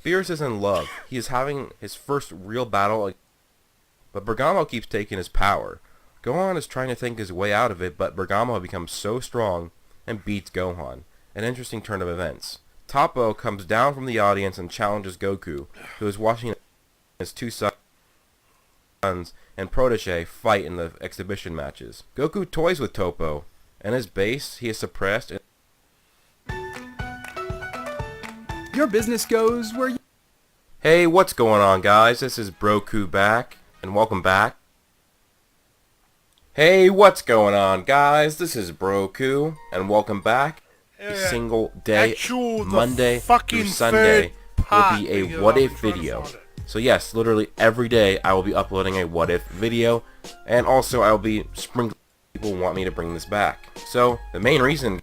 Beerus is in love. He is having his first real battle, but Bergamo keeps taking his power. Gohan is trying to think his way out of it, but Bergamo becomes so strong and beats Gohan. An interesting turn of events. Toppo comes down from the audience and challenges Goku, who is watching his two sons and protege fight in the exhibition matches. Goku toys with Toppo. In his base, he is suppressed. Your business goes where you... Hey, what's going on, guys? This is Broku back, and welcome back. Hey, what's going on, guys? This is Broku, and welcome back. A single day, Monday through Sunday, will be a what if video. So yes, literally every day I will be uploading a what if video, and also I will be sprinkling people want me to bring this back. So the main reason,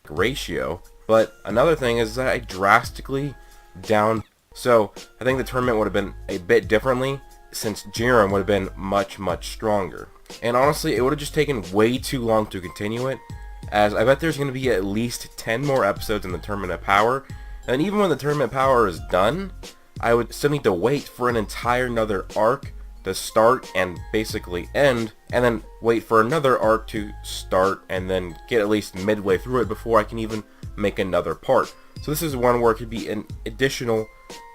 ratio, but another thing is that I drastically down. So I think the tournament would have been a bit differently since Jiren would have been much stronger. And honestly, it would have just taken way too long to continue it, as I bet there's going to be at least 10 more episodes in the Tournament of Power, and even when the Tournament of Power is done, I would still need to wait for an entire another arc to start and basically end, and then wait for another arc to start and then get at least midway through it before I can even make another part. So this is one where it could be an additional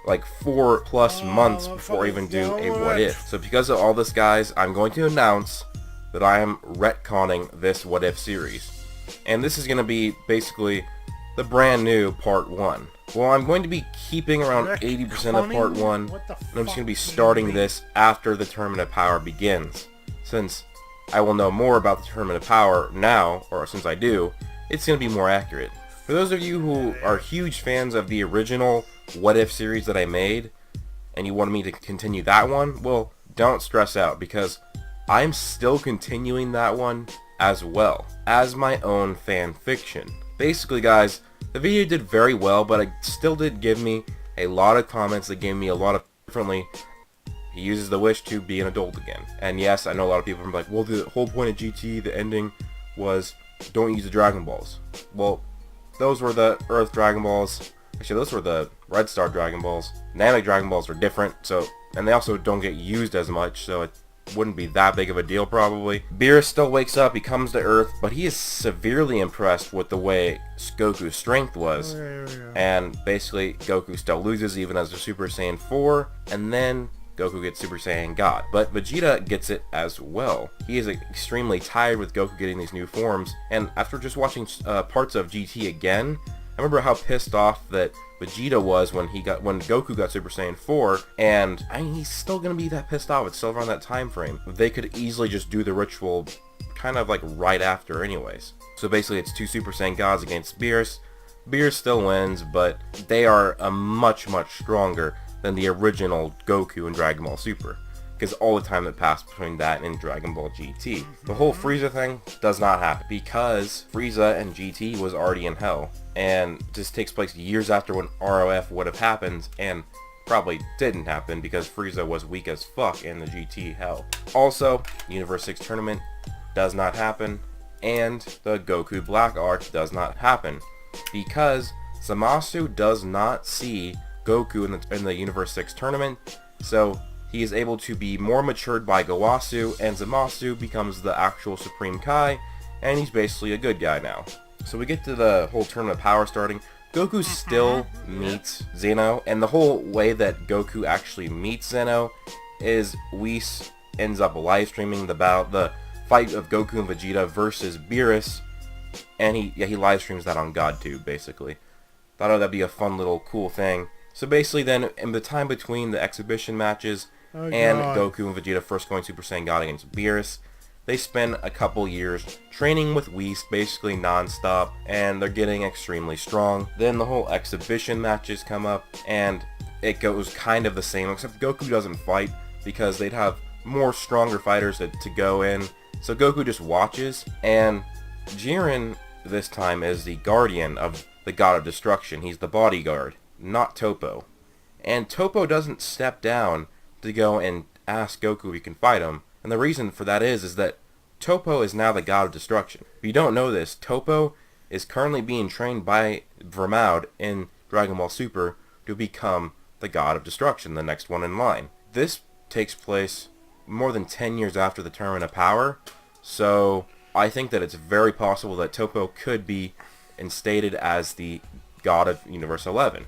like 4+ months before I even do a what if. So because of all this, guys, I'm going to announce that I am retconning this what if series. And this is going to be basically the brand new part 1. Well, I'm going to be keeping around 80% of part 1, and I'm just going to be starting this after the Tournament of Power begins. Since I will know more about the Tournament of Power now, or since I do, it's going to be more accurate. For those of you who are huge fans of the original what if series that I made, and you wanted me to continue that one, well, don't stress out, because I'm still continuing that one as well, as my own fan fiction. Basically, guys, the video did very well, but it still did give me a lot of comments that gave me a lot of differently. He uses the wish to be an adult again. And yes, I know a lot of people are like, well, the whole point of GT, the ending, was don't use the Dragon Balls. Well, those were the Earth Dragon Balls. Actually, those were the Red Star Dragon Balls. Namek Dragon Balls were different, so, and they also don't get used as much, so it wouldn't be that big of a deal probably. Beerus still wakes up, he comes to Earth, but he is severely impressed with the way Goku's strength was. And basically, Goku still loses even as a Super Saiyan 4, and then Goku gets Super Saiyan God. But Vegeta gets it as well. He is extremely tired with Goku getting these new forms, and after just watching parts of GT again, I remember how pissed off that Vegeta was when Goku got Super Saiyan 4, and I mean, he's still gonna be that pissed off. It's still around that time frame. They could easily just do the ritual kind of like right after anyways. So basically it's 2 Super Saiyan Gods against Beerus. Beerus still wins, but they are much stronger than the original Goku in Dragon Ball Super, because all the time that passed between that and Dragon Ball GT. The whole Frieza thing does not happen, because Frieza and GT was already in Hell, and this takes place years after when ROF would have happened, and probably didn't happen because Frieza was weak as fuck in the GT Hell. Also, Universe 6 tournament does not happen, and the Goku Black arc does not happen, because Zamasu does not see Goku in the Universe 6 tournament, so he is able to be more matured by Gowasu, and Zamasu becomes the actual Supreme Kai, and he's basically a good guy now. So we get to the whole Tournament of Power starting. Goku still meets Zeno, and the whole way that Goku actually meets Zeno is Whis ends up live streaming the fight of Goku and Vegeta versus Beerus, and he live streams that on GodTube basically. Thought that'd be a fun little cool thing. So basically then, in the time between the exhibition matches and Goku and Vegeta first going Super Saiyan God against Beerus, they spend a couple years training with Whis basically non-stop, and they're getting extremely strong. Then the whole exhibition matches come up, and it goes kind of the same, except Goku doesn't fight because they'd have more stronger fighters to go in. So Goku just watches, and Jiren this time is the guardian of the God of Destruction. He's the bodyguard, not Toppo. And Toppo doesn't step down to go and ask Goku if he can fight him. And the reason for that is that Toppo is now the God of Destruction. If you don't know this, Toppo is currently being trained by Vermaud in Dragon Ball Super to become the God of Destruction, the next one in line. This takes place more than 10 years after the Tournament of Power, so I think that it's very possible that Toppo could be instated as the God of Universe 11.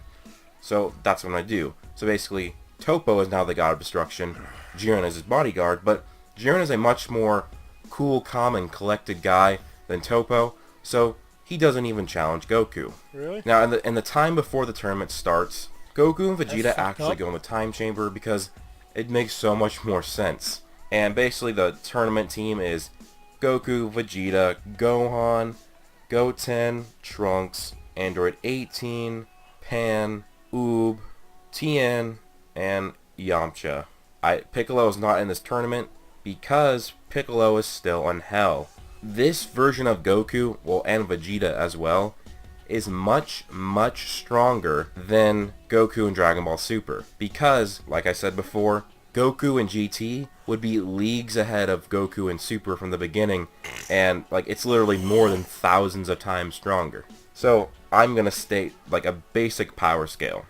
So that's what I do. So basically, Toppo is now the God of Destruction, Jiren is his bodyguard, but Jiren is a much more cool, calm, and collected guy than Toppo, so he doesn't even challenge Goku. Really? Now, in the time before the tournament starts, Goku and Vegeta actually go in the time chamber because it makes so much more sense. And basically the tournament team is Goku, Vegeta, Gohan, Goten, Trunks, Android 18, Pan, Oob, Tien, and Yamcha. Piccolo is not in this tournament because Piccolo is still in Hell. This version of Goku, well, and Vegeta as well, is much, much stronger than Goku in Dragon Ball Super. Because, like I said before, Goku in GT would be leagues ahead of Goku in Super from the beginning, and like it's literally more than thousands of times stronger. So I'm gonna state like a basic power scale.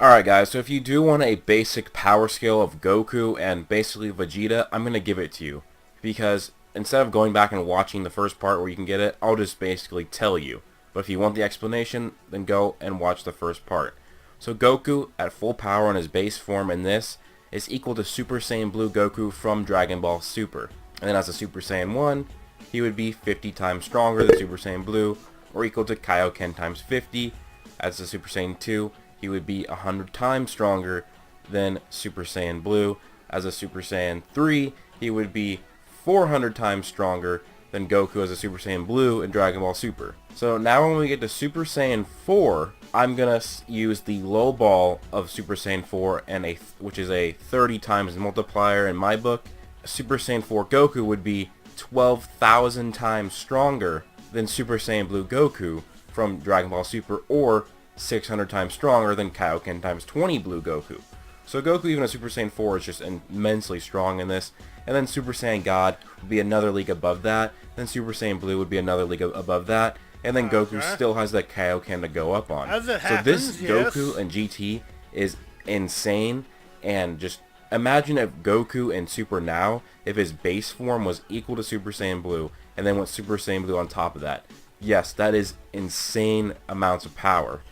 Alright guys, so if you do want a basic power scale of Goku and basically Vegeta, I'm gonna give it to you. Because instead of going back and watching the first part where you can get it, I'll just basically tell you. But if you want the explanation, then go and watch the first part. So Goku at full power on his base form in this is equal to Super Saiyan Blue Goku from Dragon Ball Super. And then as a Super Saiyan 1, he would be 50 times stronger than Super Saiyan Blue, or equal to Kaioken times 50. As a Super Saiyan 2, he would be 100 times stronger than Super Saiyan Blue. As a Super Saiyan 3, he would be 400 times stronger than Goku as a Super Saiyan Blue in Dragon Ball Super. So now when we get to Super Saiyan 4, I'm gonna use the low ball of Super Saiyan 4, and which is a 30 times multiplier in my book. Super Saiyan 4 Goku would be 12,000 times stronger than Super Saiyan Blue Goku from Dragon Ball Super, or 600 times stronger than Kaioken times 20 Blue Goku. So Goku, even at Super Saiyan 4, is just immensely strong in this. And then Super Saiyan God would be another league above that. Then Super Saiyan Blue would be another league above that. And then Goku still has that Kaioken to go up on. As it so happens, this Goku and GT is insane. And just imagine if Goku in Super now, if his base form was equal to Super Saiyan Blue, and then went Super Saiyan Blue on top of that. Yes, that is insane amounts of power.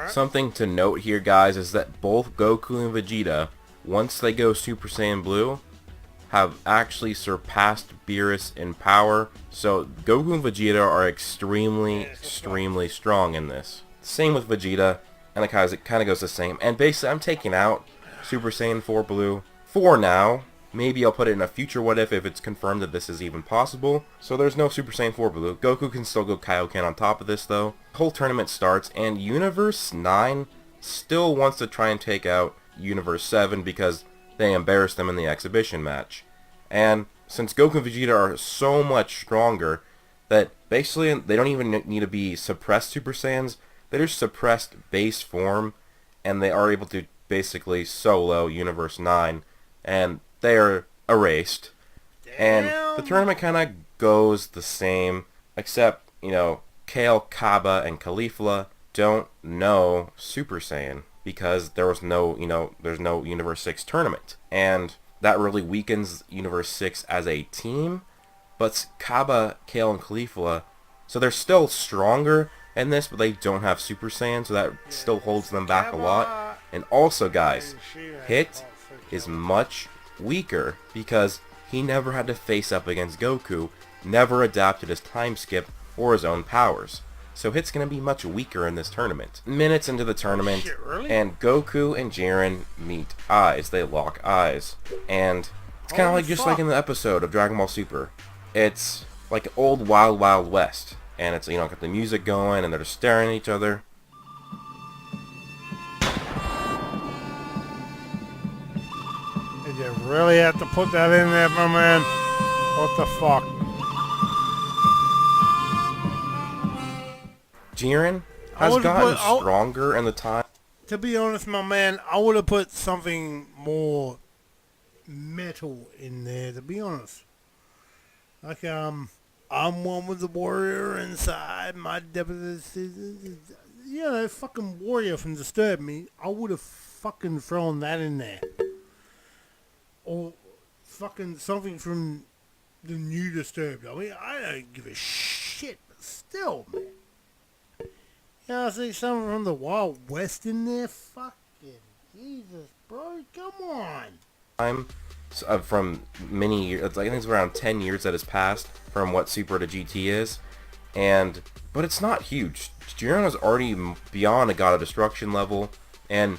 Something to note here, guys, is that both Goku and Vegeta, once they go Super Saiyan Blue, have actually surpassed Beerus in power. So Goku and Vegeta are extremely strong in this. Same with Vegeta, and it kind of goes the same. And basically, I'm taking out Super Saiyan 4 Blue for now. Maybe I'll put it in a future what if it's confirmed that this is even possible. So there's no Super Saiyan 4 Blue. Goku can still go Kaioken on top of this though. The whole tournament starts, and Universe 9 still wants to try and take out Universe 7 because they embarrassed them in the exhibition match. And since Goku and Vegeta are so much stronger that basically they don't even need to be suppressed Super Saiyans, they're just suppressed base form, and they are able to basically solo Universe 9, and they are erased. Damn. And the tournament kind of goes the same, except, you know, Kale, Kaba, and Caulifla don't know Super Saiyan because there was no, there's no Universe 6 tournament. And that really weakens Universe 6 as a team. But Kaba, Kale, and Caulifla, so they're still stronger in this, but they don't have Super Saiyan, so that still holds them back a lot. And also, guys, Hit is much weaker because he never had to face up against Goku, never adapted his time skip or his own powers. So Hit's going to be much weaker in this tournament. Minutes into the tournament, and Goku and Jiren meet eyes. They lock eyes. And it's kind of like just like in the episode of Dragon Ball Super. It's like old Wild Wild West. And it's, got the music going, and they're just staring at each other. Did you really have to put that in there, my man? What the fuck? Jiren has gotten stronger in the time. To be honest, my man, I would have put something more metal in there, to be honest. Like, I'm one with the warrior inside my fucking warrior from Disturb Me. I would have fucking thrown that in there. Or fucking something from the new Disturbed. I mean, I don't give a shit, but still, man. I see something from the Wild West in there? Fucking Jesus, bro, come on. Time from many years, I think it's around 10 years that has passed from what Super to GT is. And but it's not huge. Jiren is already beyond a God of Destruction level, and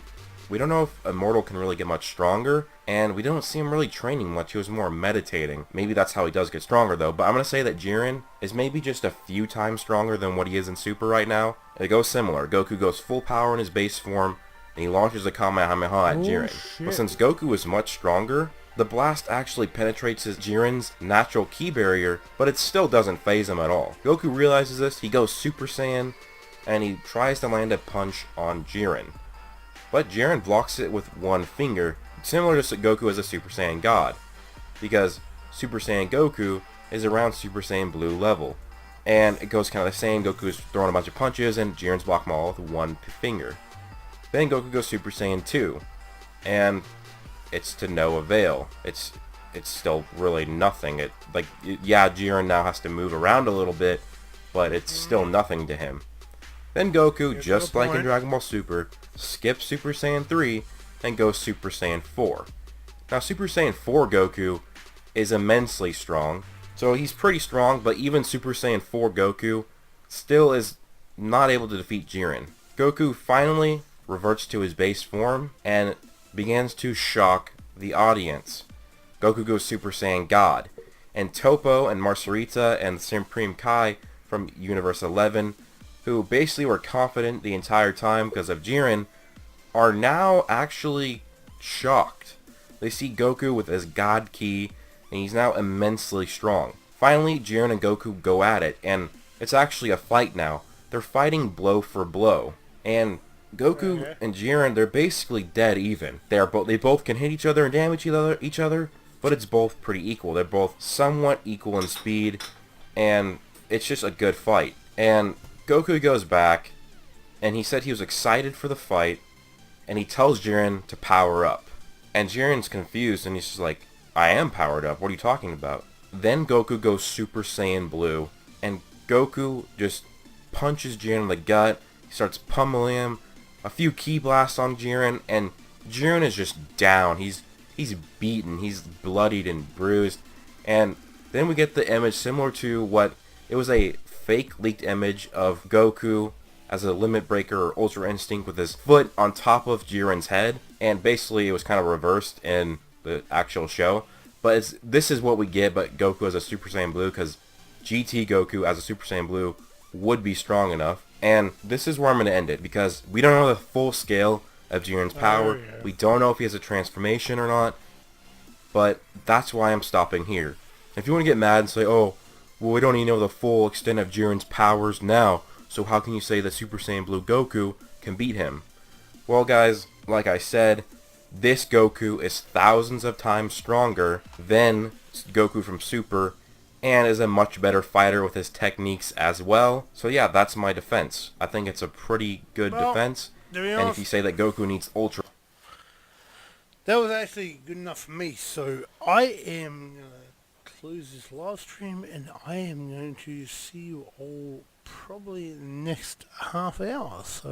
we don't know if Immortal can really get much stronger, and we don't see him really training much. He was more meditating. Maybe that's how he does get stronger, though. But I'm going to say that Jiren is maybe just a few times stronger than what he is in Super right now. It goes similar. Goku goes full power in his base form, and he launches a Kamehameha at Jiren. Shit. But since Goku is much stronger, the blast actually penetrates Jiren's natural ki barrier, but it still doesn't phase him at all. Goku realizes this, he goes Super Saiyan, and he tries to land a punch on Jiren. But Jiren blocks it with one finger, similar to Goku as a Super Saiyan God, because Super Saiyan Goku is around Super Saiyan Blue level. And it goes kind of the same. Goku's throwing a bunch of punches, and Jiren's blocking them all with one finger. Then Goku goes Super Saiyan 2, and it's to no avail. It's still really nothing. Yeah, Jiren now has to move around a little bit, but it's still nothing to him. Then Goku, just like in Dragon Ball Super, skips Super Saiyan 3 and goes Super Saiyan 4. Now Super Saiyan 4 Goku is immensely strong, so he's pretty strong, but even Super Saiyan 4 Goku still is not able to defeat Jiren. Goku finally reverts to his base form and begins to shock the audience. Goku goes Super Saiyan God, and Topo and Marcerita and Supreme Kai from Universe 11, who basically were confident the entire time because of Jiren, are now actually shocked. They see Goku with his God Ki, and he's now immensely strong. Finally, Jiren and Goku go at it, and it's actually a fight now. They're fighting blow for blow, and Goku and Jiren, they're basically dead even. They both can hit each other and damage each other, but it's both pretty equal. They're both somewhat equal in speed, and it's just a good fight. And Goku goes back, and he said he was excited for the fight, and he tells Jiren to power up. And Jiren's confused, and he's just like, I am powered up, what are you talking about? Then Goku goes Super Saiyan Blue, and Goku just punches Jiren in the gut. He starts pummeling him, a few ki blasts on Jiren, and Jiren is just down. He's beaten, he's bloodied and bruised. And then we get the image similar to what, it was a fake leaked image of Goku as a Limit Breaker or Ultra Instinct with his foot on top of Jiren's head, and basically it was kind of reversed in the actual show. But this is what we get, but Goku as a Super Saiyan Blue, because GT Goku as a Super Saiyan Blue would be strong enough. And this is where I'm going to end it, because we don't know the full scale of Jiren's power. We don't know if he has a transformation or not, but that's why I'm stopping here. If you want to get mad and say, oh, well, we don't even know the full extent of Jiren's powers now, so how can you say that Super Saiyan Blue Goku can beat him? Well, guys, like I said, this Goku is thousands of times stronger than Goku from Super, and is a much better fighter with his techniques as well. So yeah, that's my defense. I think it's a pretty good defense. And if you say that Goku needs Ultra... That was actually good enough for me, so I am going to close this live stream, and I am going to see you all probably in the next half hour. So